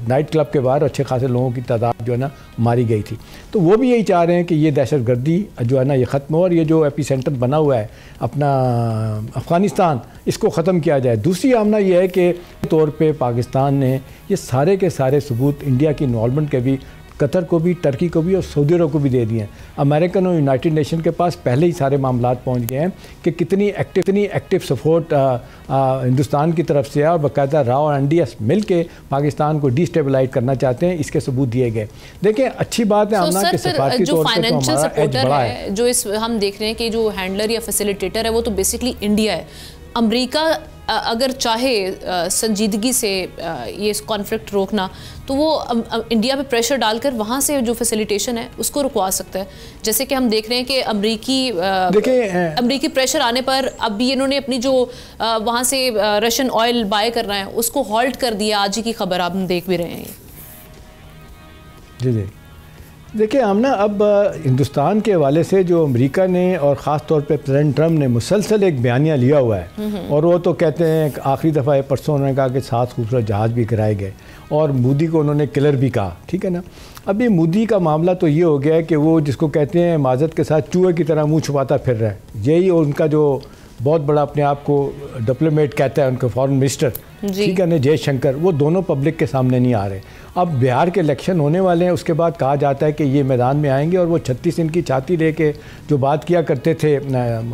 नाइट क्लब के बाहर अच्छे खासे लोगों की तादाद जो है ना मारी गई थी। तो वो भी यही चाह रहे हैं कि ये दहशतगर्दी जो है ना ये ख़त्म हो और ये जो एपी सेंटर बना हुआ है अपना अफ़गानिस्तान, इसको ख़त्म किया जाए। दूसरी आमना यह है कि तौर पे पाकिस्तान ने ये सारे के सारे सबूत इंडिया की इन्वॉल्वमेंट के भी कतर को भी, टर्की को भी और सऊदी अरब को भी दे दिए हैं। अमेरिकन और यूनाइटेड नेशन के पास पहले ही सारे मामलात पहुंच गए हैं कि कितनी एक्टिव सपोर्ट हिंदुस्तान की तरफ से है और बाकायदा राव और NDS मिल के पाकिस्तान को डिस्टेबलाइज करना चाहते हैं, इसके सबूत दिए गए। देखिए अच्छी बात है आमना के सफारती तौर पर तो हमारा एज बड़ा है। जो इस हम देख रहे हैं कि जो हैंडलर या फैसिलिटेटर है वो तो बेसिकली इंडिया है। अमेरिका अगर चाहे संजीदगी से ये कॉन्फ्लिक्ट रोकना तो वो इंडिया पे प्रेशर डालकर वहाँ से जो फैसिलिटेशन है उसको रुकवा सकता है। जैसे कि हम देख रहे हैं कि अमरीकी प्रेशर आने पर अब भी इन्होंने अपनी जो वहाँ से रशियन ऑयल बाय करना है उसको हॉल्ट कर दिया। आज ही की खबर आप देख भी रहे हैं। जी देखिए हम ना अब हिंदुस्तान के हवाले से जो अमेरिका ने और ख़ास तौर पे प्रेसिडेंट ट्रम्प ने मुसलसल एक बयानिया लिया हुआ है और वो तो कहते हैं आखिरी दफ़ा परसों उन्होंने कहा कि 7 खूबसूरत जहाज़ भी गिराए गए और मोदी को उन्होंने किलर भी कहा, ठीक है ना। अभी मोदी का मामला तो ये हो गया है कि वो जिसको कहते हैं माजत के साथ चूहे की तरह मुँह छुपाता फिर रहा है। यही उनका जो बहुत बड़ा अपने आप को डिप्लोमेट कहता है उनका फॉरेन मिनिस्टर, ठीक है ना, जयशंकर, वो दोनों पब्लिक के सामने नहीं आ रहे। अब बिहार के इलेक्शन होने वाले हैं, उसके बाद कहा जाता है कि ये मैदान में आएंगे और वो 36 इनकी छाती लेके जो बात किया करते थे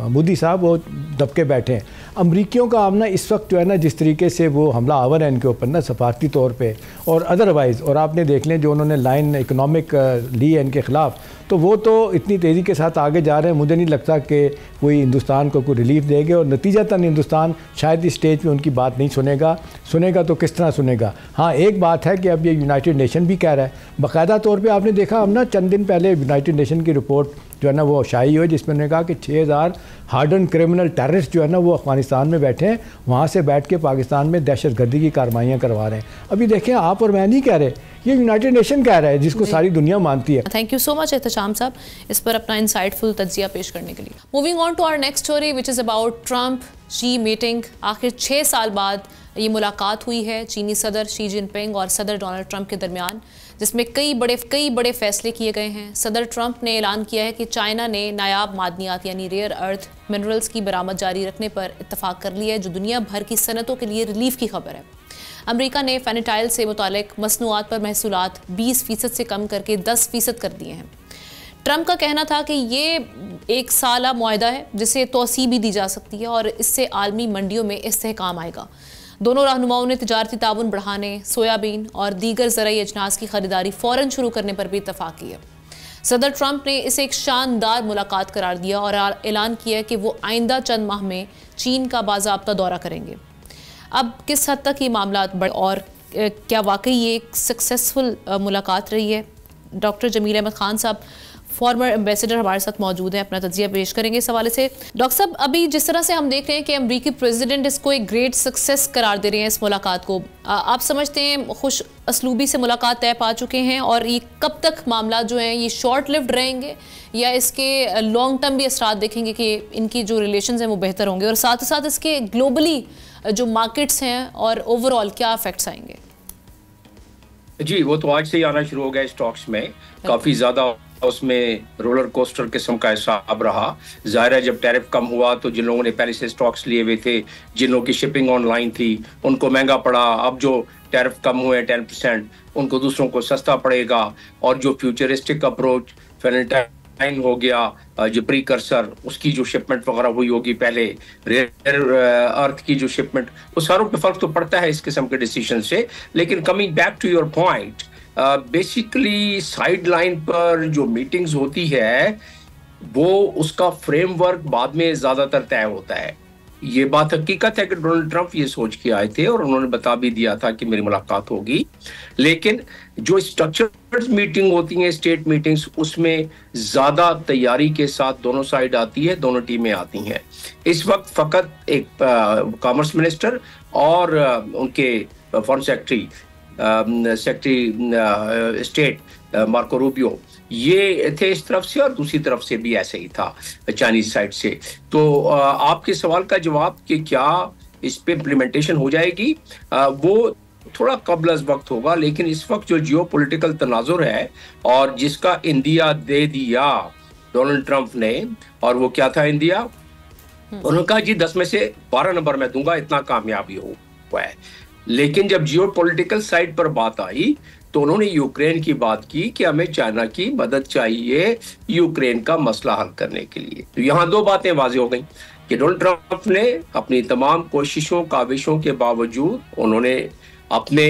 मोदी साहब वो दबके बैठे हैं। अमरीकियों का आमना इस वक्त जो है ना, जिस तरीके से वो हमला आवर है इनके ऊपर ना सफारती तौर पे और अदरवाइज़, और आपने देख लें जो उन्होंने लाइन इकनॉमिक ली है इनके ख़िलाफ़, तो वो तो इतनी तेज़ी के साथ आगे जा रहे हैं, मुझे नहीं लगता कि कोई हिंदुस्तान को कोई रिलीफ देंगे, और नतीजतन हिंदुस्तान शायद इस स्टेज पे उनकी बात नहीं सुनेगा तो किस तरह सुनेगा। हाँ, एक बात है कि अब ये यूनाइटेड नेशन भी कह रहा है, बाकायदा तौर पे आपने देखा हम ना चंद दिन पहले यूनाइटेड नेशन की रिपोर्ट जो है ना वो शाई हुई, जिसमें उन्होंने कहा कि 6000 हार्डन क्रिमिनल टेररिस्ट जो है ना वो अफगानिस्तान में बैठे हैं, वहाँ से बैठ के पाकिस्तान में दहशतगर्दी की कार्रवाइयाँ करवा रहे हैं। अभी देखें, आप और मैं नहीं कह रहे, ये यूनाइटेड नेशन कह रहा है, जिसको सारी दुनिया मानती है। Thank you so much Ehtesham साहब इस पर अपना इंसाइटफुल तज्जिया पेश करने के लिए। Moving on to our next story which is about Trump Xi meeting. आखिर 6 साल बाद ये मुलाकात हुई है चीनी सदर शी जिनपिंग और सदर डोनाल्ड ट्रंप के दरमियान, जिसमें कई बड़े फैसले किए गए हैं। सदर ट्रंप ने ऐलान किया है कि चाइना ने नायाब मादनियात यानी रेयर अर्थ मिनरल्स की बरामद जारी रखने पर इत्तफाक कर लिया है, जो दुनिया भर की सनतों के लिए रिलीफ की खबर है। अमेरिका ने फेनिटाइल से मुतालिक मसनूआत पर महसूलात 20% से कम करके 10% कर दिए हैं। ट्रंप का कहना था कि ये 1 साला मुआहदा है जिसे तोसी भी दी जा सकती है और इससे आलमी मंडियों में इस्तेहकाम आएगा। दोनों रहनुमाओं ने तिजारती ताउन बढ़ाने, सोयाबीन और दीगर ज़राई अजनास की खरीदारी फ़ौरन शुरू करने पर भी इत्तफाक किया। सदर ट्रंप ने इसे एक शानदार मुलाकात करार दिया और ऐलान किया कि वो आइंदा चंद माह में चीन का बाज़ाब्ता दौरा करेंगे। अब किस हद तक ये मामला बढ़ और क्या वाकई ये एक सक्सेसफुल मुलाकात रही है? डॉक्टर जमील अहमद खान साहब फॉर्मर एम्बेसडर हमारे साथ मौजूद हैं, अपना तज्जिया पेश करेंगे इस हवाले से। डॉक्टर साहब, अभी जिस तरह से हम देख रहे हैं कि अमेरिकी प्रेसिडेंट इसको एक ग्रेट सक्सेस करार दे रहे हैं इस मुलाकात को, आप समझते हैं खुश असलूबी से मुलाकात तय पा चुके हैं और ये कब तक मामला जो है ये शॉर्ट लिव्ड रहेंगे या इसके लॉन्ग टर्म भी असरात देखेंगे कि इनकी जो रिलेशंस हैं वो बेहतर होंगे, और साथ ही साथ इसके ग्लोबली जो मार्केट्स हैं और ओवरऑल क्या इफेक्ट्स आएंगे? जी, वो तो आज से ही आना शुरू हो गया स्टॉक्स में, काफ़ी ज़्यादा उसमें रोलर कोस्टर किस्म का हिसाब रहा। ज़ाहिर है जब टैरिफ कम हुआ तो जिन लोगों ने पहले से स्टॉक्स लिए हुए थे, जिन लोगों की शिपिंग ऑनलाइन थी, उनको महंगा पड़ा। अब जो टैरिफ कम हुए 10%, उनको दूसरों को सस्ता पड़ेगा। और जो फ्यूचरिस्टिक अप्रोच फेनेटाइन हो गया, जो प्रीकर्सर, उसकी जो शिपमेंट वगैरह हुई होगी पहले, रेयर अर्थ की जो शिपमेंट, वो सारों पे फर्क तो पड़ता है इस किस्म के डिसीजन से। लेकिन coming back to your point, basically sideline पर जो मीटिंग्स होती है वो उसका फ्रेमवर्क बाद में ज्यादातर तय होता है। ये बात हकीकत है कि डोनाल्ड ट्रंप ये सोच के आए थे और उन्होंने बता भी दिया था कि मेरी मुलाकात होगी, लेकिन जो स्ट्रक्चर्ड मीटिंग होती हैं, स्टेट मीटिंग्स, उसमें ज्यादा तैयारी के साथ दोनों साइड आती है, दोनों टीमें आती हैं। इस वक्त फकत एक कॉमर्स मिनिस्टर और उनके foreign secretary state Marco Rubio ये थे इस तरफ से, और दूसरी तरफ से भी ऐसे ही था चाइनीज साइड से। तो आपके सवाल का जवाब कि क्या इस पे इम्प्लीमेंटेशन हो जाएगी, वो थोड़ा कबल अज़ वक्त होगा। लेकिन इस वक्त जो जियोपॉलिटिकल तनाजुर है और जिसका इंदिया दे दिया डोनाल्ड ट्रंप ने, और वो क्या था इंदिया, उन्होंने कहा जी 10 में से 12 नंबर मैं दूंगा, इतना कामयाबी हुआ है। लेकिन जब जियोपॉलिटिकल साइड पर बात आई तो उन्होंने यूक्रेन की बात की कि हमें चाइना की मदद चाहिए यूक्रेन का मसला हल करने के लिए। तो यहाँ 2 बातें वाज़ेह हो गई कि डोनाल्ड ट्रंप ने अपनी तमाम कोशिशों काविशों के बावजूद उन्होंने अपने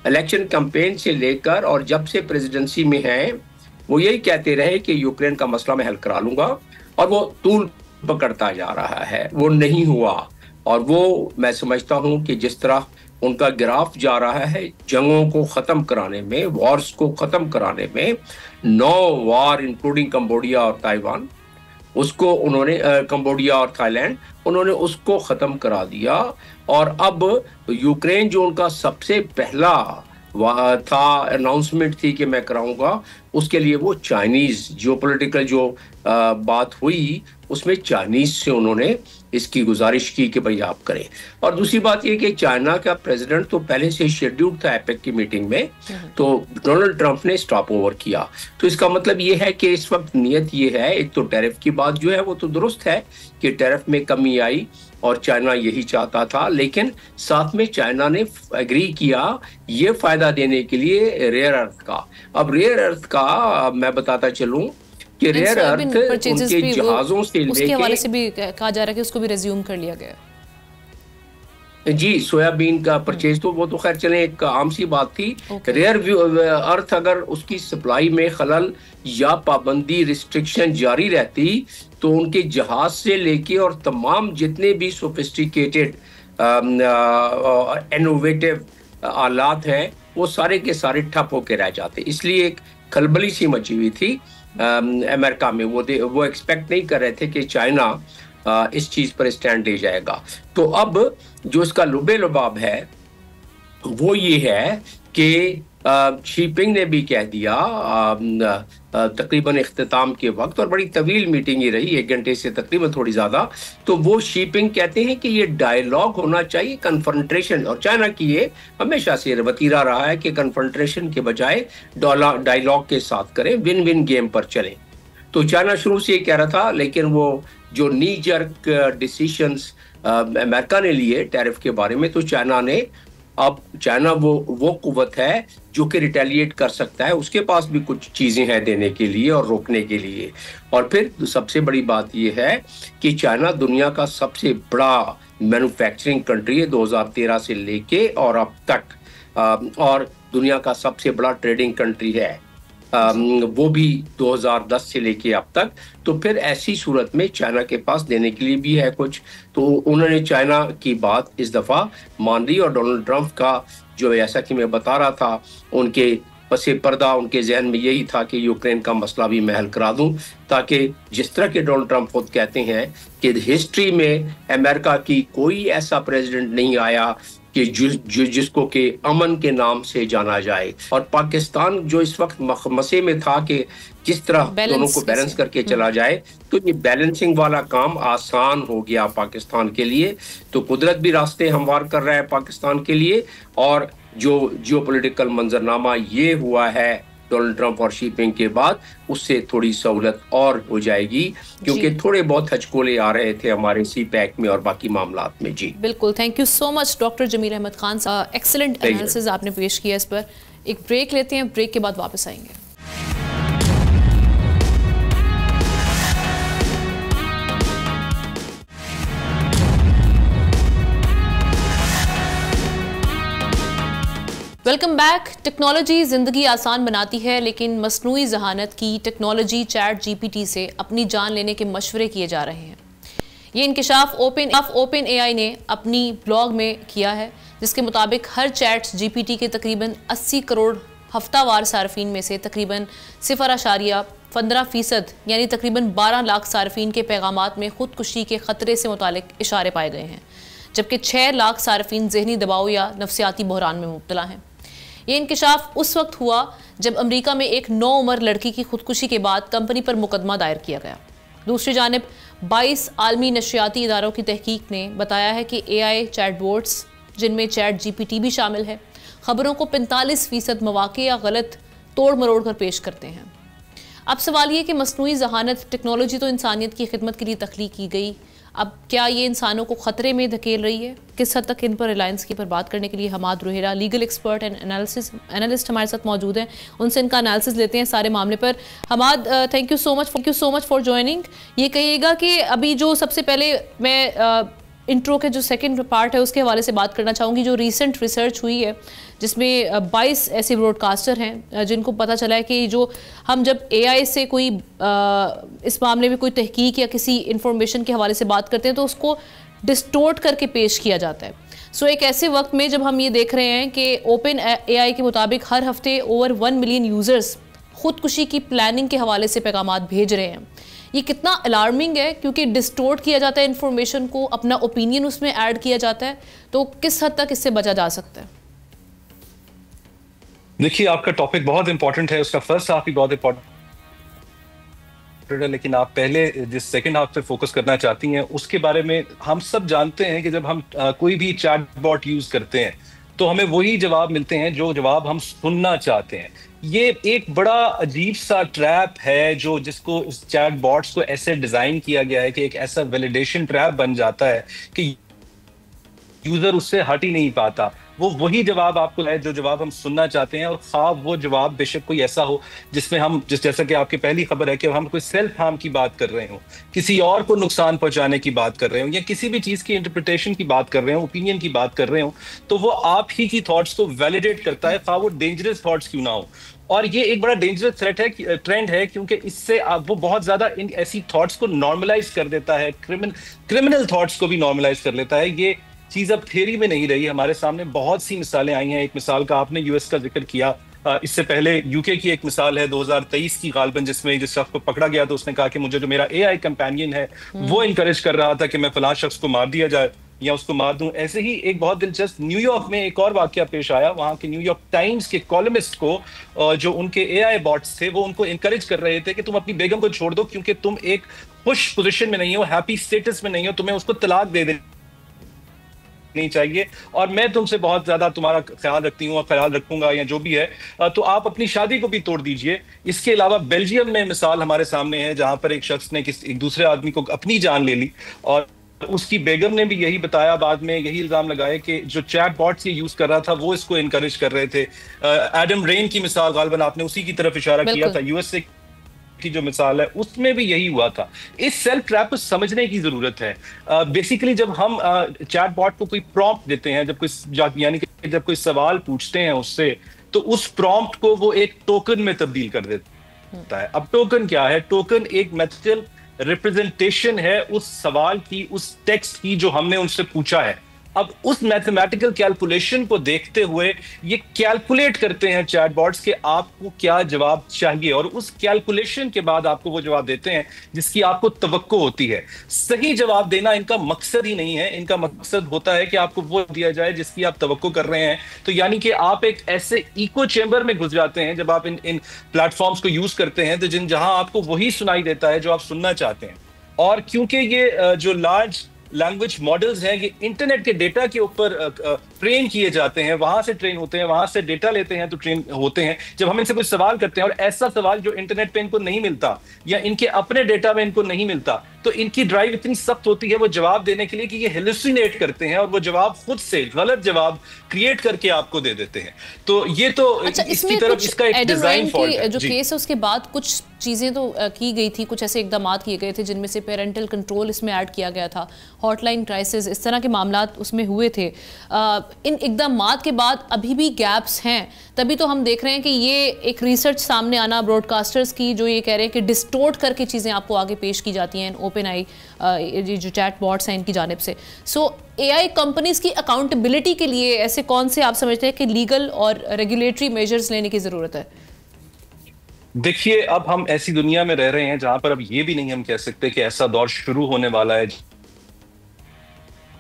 इलेक्शन कैंपेन से लेकर और जब से प्रेसिडेंसी में हैं वो यही कहते रहे कि यूक्रेन का मसला मैं हल करा लूंगा, और वो तूल पकड़ता जा रहा है, वो नहीं हुआ। और वो मैं समझता हूं कि जिस तरह उनका ग्राफ जा रहा है जंगों को खत्म कराने में, वॉर्स को खत्म कराने में, 9 वार इंक्लूडिंग कंबोडिया और ताइवान, उसको उन्होंने कंबोडिया और थाईलैंड, उन्होंने उसको खत्म करा दिया। और अब यूक्रेन जो उनका सबसे पहला था अनाउंसमेंट थी कि मैं कराऊंगा, उसके लिए वो चाइनीज जियोपॉलिटिकल जो बात हुई उसमें चाइनीज से उन्होंने इसकी गुजारिश की कि भाई आप करें। और दूसरी बात ये कि चाइना का प्रेसिडेंट तो पहले से शेड्यूल्ड था एपेक की मीटिंग में, तो डोनाल्ड ट्रंप ने स्टॉप ओवर किया। तो इसका मतलब ये है कि इस वक्त नियत ये है, एक तो टैरिफ की बात जो है वो तो दुरुस्त है कि टैरिफ में कमी आई और चाइना यही चाहता था, लेकिन साथ में चाइना ने एग्री किया ये फायदा देने के लिए रेयर अर्थ का। अब रेयर अर्थ का मैं बताता चलूं कि रेयर अर्थ उनके जहाजों से उसके हवाले से भी कहा जा रहा है कि उसको भी रिज्यूम कर लिया गया। जी, सोयाबीन का परचेज तो वो तो खैर चलें एक आम सी बात थी। रेयर अर्थ अगर उसकी सप्लाई में खलल या पाबंदी रिस्ट्रिक्शन जारी रहती तो उनके जहाज से लेके और तमाम जितने भी सोफिस्टिकेटेड इनोवेटिव आलात हैं वो सारे के सारे ठप होके रह जाते। इसलिए एक खलबली सी मची हुई थी अमेरिका में। वो एक्सपेक्ट नहीं कर रहे थे कि चाइना इस चीज पर स्टैंड ले जाएगा। तो अब जो इसका लुबे लुबाब है वो ये है कि शी जिनपिंग ने भी कह दिया तकरीबन इख्तिताम के वक्त, और बड़ी तवील मीटिंग ये रही, 1 घंटे से तकरीबन थोड़ी ज्यादा। तो वो शी जिनपिंग कहते हैं कि ये डायलॉग होना चाहिए, कन्फ्रंटेशन। और चाइना की ये हमेशा से वतीरा रहा है कि कन्फ्रंटेशन के बजाय डायलॉग के साथ करें, विन विन गेम पर चलें। तो चाइना शुरू से ये कह रहा था, लेकिन वो जो नी जर्क डिसीशंस अमेरिका ने लिए टैरिफ के बारे में, तो चाइना वो कुव्वत है जो कि रिटेलिएट कर सकता है। उसके पास भी कुछ चीजें हैं देने के लिए और रोकने के लिए। और फिर सबसे बड़ी बात यह है कि चाइना दुनिया का सबसे बड़ा मैन्युफैक्चरिंग कंट्री है 2013 से लेके और अब तक, और दुनिया का सबसे बड़ा ट्रेडिंग कंट्री है वो भी 2010 से लेके अब तक। तो फिर ऐसी सूरत में चाइना के पास देने के लिए भी है कुछ। तो उन्होंने चाइना की बात इस दफा मान ली, और डोनाल्ड ट्रंप का जो जैसा कि मैं बता रहा था, उनके पसे पर्दा उनके जहन में यही था कि यूक्रेन का मसला भी मैं हल करा दूं, ताकि जिस तरह के डोनाल्ड ट्रंप खुद कहते हैं कि हिस्ट्री में अमेरिका की कोई ऐसा प्रेसिडेंट नहीं आया कि जिसको के अमन के नाम से जाना जाए। और पाकिस्तान जो इस वक्त मसले में था कि किस तरह दोनों को बैलेंस करके चला जाए, तो ये बैलेंसिंग वाला काम आसान हो गया पाकिस्तान के लिए। तो कुदरत भी रास्ते हमवार कर रहा है पाकिस्तान के लिए, और जो जियोपॉलिटिकल मंजरनामा ये हुआ है डोनाल्ड ट्रंप और शी जिनपिंग के बाद, उससे थोड़ी सहूलत और हो जाएगी, क्योंकि थोड़े बहुत हचकोले आ रहे थे हमारे CPEC में और बाकी मामलात में। जी बिल्कुल, thank you so much doctor Jamil Ahmed Khan, excellent analysis आपने पेश किया इस पर। एक ब्रेक लेते हैं, ब्रेक के बाद वापस आएंगे। Welcome back. टेक्नोलॉजी ज़िंदगी आसान बनाती है, लेकिन मसनूई ज़हानत की टेक्नोलॉजी चैट GPT से अपनी जान लेने के मशवरे किए जा रहे हैं। ये इंकशाफ ओपन AI ने अपनी ब्लॉग में किया है, जिसके मुताबिक हर चैट GPT के तकरीबन 80 करोड़ हफ्तावार सार्फिन में से तकरीबन 0.15% यानी तकरीबन 12 लाख सार्फिन के पैगामात में खुदकुशी के ख़तरे से मुतालिक इशारे पाए गए हैं, जबकि 6 लाख सार्फिन ज़हनी दबाव या नफसियाती बहरान में मुब्तला हैं। ये इंकशाफ उस वक्त हुआ जब अमेरिका में एक 9 उम्र लड़की की खुदकुशी के बाद कंपनी पर मुकदमा दायर किया गया। दूसरी जानिब 22 आलमी नशियाती इदारों की तहकीक ने बताया है कि AI चैटबॉट्स, जिनमें चैट GPT भी शामिल है, खबरों को 45% मौके या गलत तोड़ मरोड़ कर पेश करते हैं। अब सवाल ये कि मसनूई ज़हानत टेक्नोलॉजी तो इंसानियत की खिदमत के लिए तख्लीक की गई, अब क्या ये इंसानों को ख़तरे में धकेल रही है? किस हद तक इन पर रिलायंस की पर बात करने के लिए Hammad Ruhera, legal expert and analyst हमारे साथ मौजूद हैं। उनसे इनका एनालिसिस लेते हैं सारे मामले पर। Hammad, thank you so much for joining. ये कहिएगा कि अभी जो सबसे पहले मैं इंट्रो के जो सेकंड पार्ट है उसके हवाले से बात करना चाहूँगी। जो रीसेंट रिसर्च हुई है जिसमें 22 ऐसे ब्रॉडकास्टर हैं जिनको पता चला है कि जो हम जब AI से कोई इस मामले में कोई तहकीक या किसी इंफॉर्मेशन के हवाले से बात करते हैं तो उसको डिस्टोर्ट करके पेश किया जाता है। सो एक ऐसे वक्त में जब हम ये देख रहे हैं कि ओपन AI के मुताबिक हर हफ्ते ओवर 1 मिलियन यूज़र्स खुदकुशी की प्लानिंग के हवाले से पैगामात भेज रहे हैं, ये कितना अलार्मिंग है, क्योंकि डिस्टोर्ट किया जाता है इन्फॉर्मेशन को, अपना ओपिनियन उसमें ऐड किया जाता है। तो किस हद तक इससे बचा जा सकता है? देखिए, आपका टॉपिक बहुत इंपॉर्टेंट है, उसका फर्स्ट हाफ भी बहुत इंपॉर्टेंट है, लेकिन आप पहले जिस सेकंड हाफ पे फोकस करना चाहती हैं उसके बारे में हम सब जानते हैं कि जब हम कोई भी चैटबॉट यूज करते हैं तो हमें वही जवाब मिलते हैं जो जवाब हम सुनना चाहते हैं। ये एक बड़ा अजीब सा ट्रैप है जो जिसको चैटबॉट्स को ऐसे डिजाइन किया गया है कि एक ऐसा वैलिडेशन ट्रैप बन जाता है कि यूजर उससे हट ही नहीं पाता। वो वही जवाब आपको है जो जवाब हम सुनना चाहते हैं, और ख्वाब वो जवाब बेशक कोई ऐसा हो जिसमें हम जैसा कि आपकी पहली खबर है कि हम कोई सेल्फ हार्म की बात कर रहे हो, किसी और को नुकसान पहुंचाने की बात कर रहे हो, या किसी भी चीज की इंटरप्रिटेशन की बात कर रहे हो, ओपिनियन की बात कर रहे हो, तो वो आप ही की थॉट्स को वैलिडेट करता है, वो डेंजरस थॉट्स क्यों ना हो। और ये एक बड़ा डेंजरस ट्रेंड है, क्योंकि इससे वो बहुत ज्यादा इन ऐसी थॉट्स को नॉर्मलाइज कर देता है, क्रिमिनल थॉट्स को भी नॉर्मलाइज कर लेता है। ये चीज अब थ्योरी में नहीं रही, हमारे सामने बहुत सी मिसालें आई हैं। एक मिसाल का आपने यूएस का जिक्र किया, इससे पहले यूके की एक मिसाल है 2023 की गालबन, जिसमें जिस शख्स को पकड़ा गया तो उसने कहा कि मुझे जो मेरा एआई कंपेनियन है वो इनकरेज कर रहा था कि मैं फलां शख्स को मार दिया जाए या उसको मार दूं। ऐसे ही एक बहुत दिलचस्प न्यूयॉर्क में एक और वाकया पेश आया, वहां के न्यूयॉर्क टाइम्स के कॉलमिस्ट को जो उनके एआई बॉट्स थे वो उनको इनकरेज कर रहे थे कि तुम अपनी बेगम को छोड़ दो क्योंकि तुम एक खुश पोजीशन में नहीं हो, हैप्पी स्टेटस में नहीं हो, तुम्हें उसको तलाक दे नहीं चाहिए, और मैं तुमसे बहुत ज्यादा तुम्हारा ख्याल रखती हूँ और ख्याल रखूंगा या जो भी है, तो आप अपनी शादी को भी तोड़ दीजिए। इसके अलावा बेल्जियम में मिसाल हमारे सामने है जहां पर एक शख्स ने एक दूसरे आदमी को अपनी जान ले ली, और उसकी बेगम ने भी यही बताया, बाद में यही इल्जाम लगाए कि जो चैट बॉट्स ये यूज कर रहा था वो इसको इनकरेज कर रहे थे। एडम रेन की मिसाल गालबन आपने उसी की तरफ इशारा किया था, यूएसए की जो मिसाल है उसमें भी यही हुआ था। इस सेल्फ ट्रैप को समझने की जरूरत है। बेसिकली जब हम चैट बॉट को कोई प्रॉम्प्ट देते हैं, यानी कि जब कोई सवाल पूछते हैं उससे, तो उस प्रॉम्प्ट को वो एक टोकन में तब्दील कर देता है। अब टोकन क्या है? टोकन एक मैथमेटिकल रिप्रेजेंटेशन है उस सवाल की, उस टेक्स्ट की जो हमने उनसे पूछा है। अब उस मैथमेटिकल कैलकुलेशन को देखते हुए ये कैलकुलेट करते हैं चैटबॉट्स के आपको क्या जवाब चाहिए, और उस कैलकुलेशन के बाद आपको वो जवाब देते हैं जिसकी आपको तवक्को होती है। सही जवाब देना इनका मकसद ही नहीं है, इनका मकसद होता है कि आपको वो दिया जाए जिसकी आप तवक्को कर रहे हैं। तो यानी कि आप एक ऐसे इको चेंबर में घुस जाते हैं जब आप इन प्लेटफॉर्म्स को यूज करते हैं, तो जहां आपको वही सुनाई देता है जो आप सुनना चाहते हैं। और क्योंकि ये जो लार्ज लैंग्वेज मॉडल्स हैं ये इंटरनेट के डेटा के ऊपर ट्रेन किए जाते हैं, वहां से ट्रेन होते हैं, वहां से डेटा लेते हैं तो ट्रेन होते हैं। जब हम इनसे कुछ सवाल करते हैं और ऐसा सवाल जो इंटरनेट पे इनको नहीं मिलता या इनके अपने डेटा में इनको नहीं मिलता, तो इनकी ड्राइव इतनी सख्त होती है वो जवाब देने के लिए कि ये हेलुसिनेट करते हैं और वो जवाब खुद से गलत जवाब क्रिएट करके आपको दे देते हैं। तो ये तो इसकी तरफ इसका एक डिजाइन फॉल्ट है। जो केस है उसके बाद कुछ चीजें तो की गई थी, कुछ ऐसे इकदाम किए गए थे जिनमें से पेरेंटल कंट्रोल इसमें ऐड किया गया था, हॉटलाइन क्राइसिस, इस तरह के मामला उसमें हुए थे। इन इकदाम के बाद अभी भी गैप्स हैं, तभी तो हम देख रहे हैं कि ये एक रिसर्च सामने आना ब्रॉडकास्टर्स की जो ये कह रहे हैं कि डिस्टोर्ट करके चीज़ें आपको आगे पेश की जाती हैं ओपन आई जो चैट बॉट्स हैं इनकी जानिब से। सो एआई कंपनीज की अकाउंटेबिलिटी के लिए ऐसे कौन से आप समझते हैं कि लीगल और रेगुलेटरी मेजर्स लेने की ज़रूरत है? देखिए, अब हम ऐसी दुनिया में रह रहे हैं जहां पर अब ये भी नहीं हम कह सकते कि ऐसा दौर शुरू होने वाला है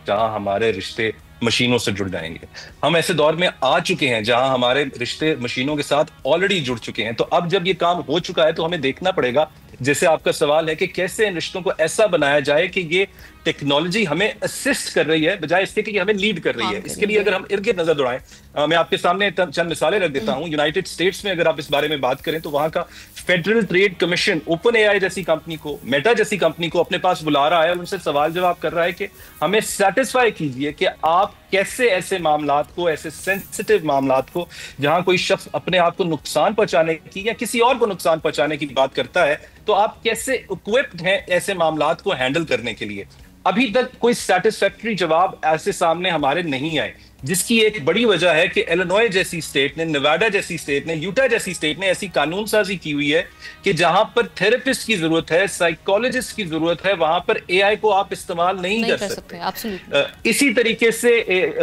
जहां हमारे रिश्ते मशीनों से जुड़ जाएंगे। हम ऐसे दौर में आ चुके हैं जहां हमारे रिश्ते मशीनों के साथ ऑलरेडी जुड़ चुके हैं। तो अब जब ये काम हो चुका है तो हमें देखना पड़ेगा, जैसे आपका सवाल है कि कैसे इन रिश्तों को ऐसा बनाया जाए कि ये टेक्नोलॉजी हमें असिस्ट कर रही है बजाय इसके कि हमें लीड कर रही है। इसके लिए अगर हम इर्द गिर्द नजर दौड़ाएं, मैं आपके सामने चंद मिसालें रख देता हूं। यूनाइटेड स्टेट्स में अगर आप इस बारे में बात करें तो वहां का federal trade commission open AI जैसी कंपनी को, मेटा जैसी कंपनी को अपने पास बुला रहा है और उनसे सवाल जवाब कर रहा है कि हमें सेटिस्फाई कीजिए कि आप कैसे ऐसे मामलात को, ऐसे सेंसिटिव मामलात को, जहां कोई शख्स अपने आप को नुकसान पहुंचाने की या किसी और को नुकसान पहुंचाने की बात करता है, तो आप कैसे इक्विप्ड हैं ऐसे मामलात को हैंडल करने के लिए। अभी तक कोई सैटिस्फैक्टरी जवाब ऐसे सामने हमारे नहीं आए, जिसकी एक बड़ी वजह है कि इलिनॉय जैसी स्टेट ने, नेवाडा जैसी स्टेट ने, यूटा जैसी स्टेट ने ऐसी कानून साजी की हुई है कि जहां पर थेरेपिस्ट की जरूरत है, साइकोलॉजिस्ट की जरूरत है, वहां पर एआई को आप इस्तेमाल नहीं कर सकते। इसी तरीके से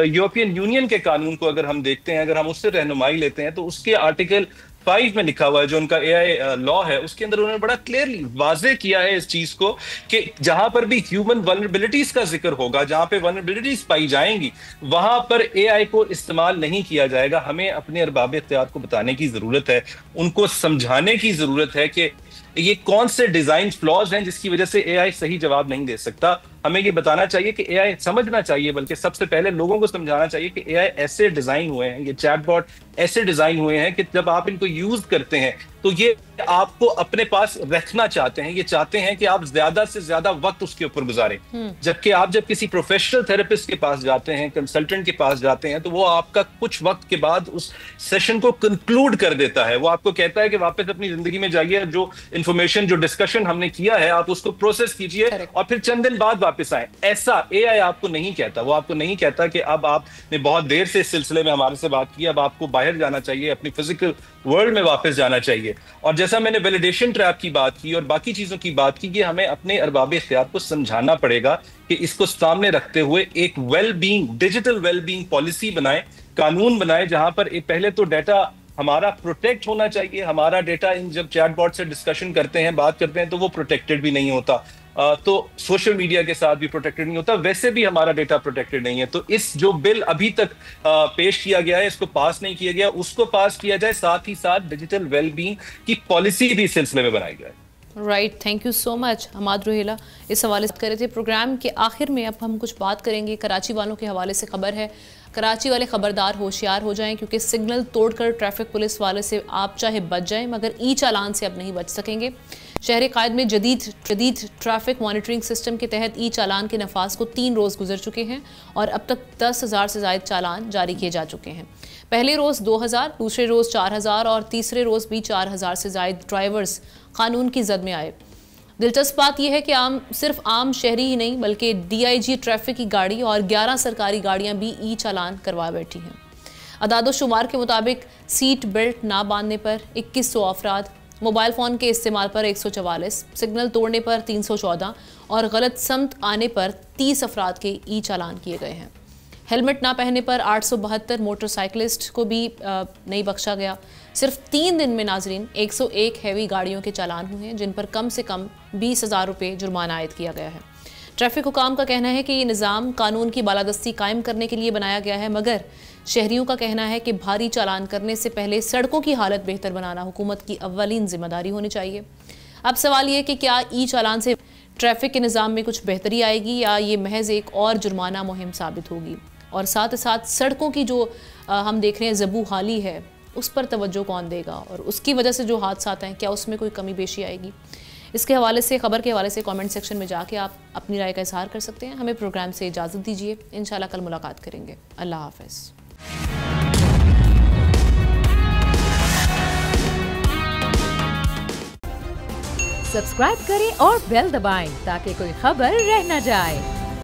यूरोपियन यूनियन के कानून को अगर हम देखते हैं, अगर हम उससे रहनुमाई लेते हैं, तो उसके आर्टिकल 5 में लिखा हुआ है जो उनका एआई लॉ है, उसके अंदर उन्होंने बड़ा क्लियरली वाज़ेह किया है इस चीज को कि जहां पर भी ह्यूमन वल्नरेबिलिटीज का जिक्र होगा, जहां पे वल्नरेबिलिटीज पाई जाएंगी, वहां पर एआई को इस्तेमाल नहीं किया जाएगा। हमें अपने अरबाब इख्तियार को बताने की जरूरत है, उनको समझाने की जरूरत है कि ये कौन से डिजाइन फ्लॉज हैं जिसकी वजह से एआई सही जवाब नहीं दे सकता। हमें ये बताना चाहिए कि एआई समझना चाहिए, बल्कि सबसे पहले लोगों को समझाना चाहिए कि एआई ऐसे डिजाइन हुए हैं, ये चैटबॉट ऐसे डिजाइन हुए हैं कि जब आप इनको यूज करते हैं तो ये आपको अपने पास रखना चाहते हैं, ये चाहते हैं कि आप ज्यादा से ज्यादा वक्त उसके ऊपर गुजारें। जबकि आप जब किसी प्रोफेशनल थेरेपिस्ट के पास जाते हैं, कंसल्टेंट के पास जाते हैं, तो वो आपका कुछ वक्त के बाद उस सेशन को कंक्लूड कर देता है। वो आपको कहता है कि वापस अपनी जिंदगी में जाइए, जो इंफॉर्मेशन, जो डिस्कशन हमने किया है आप उसको प्रोसेस कीजिए और फिर चंद दिन बाद वापस आए। ऐसा AI आपको नहीं कहता। वो आपको नहीं कहता कि अब आपने बहुत देर से इस सिलसिले में हमारे से बात की, अब आपको बाहर जाना चाहिए, अपनी फिजिकल वर्ल्ड में वापस जाना चाहिए। और जैसा मैंने वैलिडेशन ट्रैप की बात की और बाकी चीजों की बात की कि हमें अपने अरबाब इख्तियार को समझाना पड़ेगा कि इसको सामने रखते हुए एक वेलबींग, डिजिटल वेलबींग पॉलिसी बनाए, कानून बनाए, जहां पर पहले तो डाटा हमारा प्रोटेक्ट होना चाहिए। हमारा डेटा इन जब चैटबॉट से डिस्कशन करते हैं, बात करते हैं, तो वो प्रोटेक्टेड भी नहीं होता। तो सोशल मीडिया के साथ भी प्रोटेक्टेड नहीं होता, वैसे भी हमारा डेटा प्रोटेक्टेड नहीं है। तो इस जो बिल अभी तक पेश किया गया है, इसको पास नहीं किया गया, उसको पास किया जाए, साथ ही साथ डिजिटल वेलबींग की पॉलिसी भी इस सिलसिले में बनाई जाए। Right, thank you so much Hammad Rohela. इस हवाले से कर रहे थे। प्रोग्राम के आखिर में अब हम कुछ बात करेंगे कराची वालों के हवाले से। खबर है, कराची वाले खबरदार, होशियार हो जाएं, क्योंकि सिग्नल तोड़कर ट्रैफिक पुलिस वाले से आप चाहे बच जाएं, मगर ई चालान से अब नहीं बच सकेंगे। शहर कायद में जदीद ट्रैफिक मॉनिटरिंग सिस्टम के तहत ई चालान के नफाज को 3 रोज़ गुजर चुके हैं और अब तक 10,000 से ज़ायद चालान जारी किए जा चुके हैं। पहले रोज़ 2,000, दूसरे रोज़ 4,000 और तीसरे रोज़ भी 4,000 से ज़ायद ड्राइवर्स कानून की जद में आए। दिलचस्प बात यह है कि सिर्फ आम शहरी ही नहीं बल्कि DIG ट्रैफिक की गाड़ी और 11 सरकारी गाड़ियां भी ई चालान करवा बैठी हैं। अदाद-ओ-शुमार के मुताबिक सीट बेल्ट ना बांधने पर 2100 अफराद, मोबाइल फ़ोन के इस्तेमाल पर 144, सिग्नल तोड़ने पर 314 और गलत समत आने पर 30 अफराद के ई चालान किए गए हैं। हेलमेट ना पहनने पर 872 मोटरसाइकिलिस्ट को भी नहीं बख्शा गया। सिर्फ 3 दिन में नाजरीन 101 हैवी गाड़ियों के चालान हुए हैं, जिन पर कम से कम 20,000 रुपये जुर्माना आयद किया गया है। ट्रैफिक हुकाम का कहना है कि ये निज़ाम कानून की बालादस्ती कायम करने के लिए बनाया गया है, मगर शहरियों का कहना है कि भारी चालान करने से पहले सड़कों की हालत बेहतर बनाना हुकूमत की अव्वलीन जिम्मेदारी होनी चाहिए। अब सवाल ये कि क्या ई चालान से ट्रैफिक के निज़ाम में कुछ बेहतरी आएगी या ये महज एक और जुर्माना मुहिम साबित होगी, और साथ ही साथ सड़कों की जो हम देख रहे हैं ज़बू हाली है, उस पर तवज्जो कौन देगा और उसकी वजह से जो हादसा हैं क्या उसमें कोई कमी पेशी आएगी। इसके हवाले से, खबर के हवाले से कमेंट सेक्शन में जाके आप अपनी राय का इजहार कर सकते हैं। हमें प्रोग्राम से इजाज़त दीजिए, इंशाल्लाह कल मुलाकात करेंगे। अल्लाह हाफ़िज़। सब्सक्राइब करें और बेल दबाएं ताकि कोई खबर रह न जाए।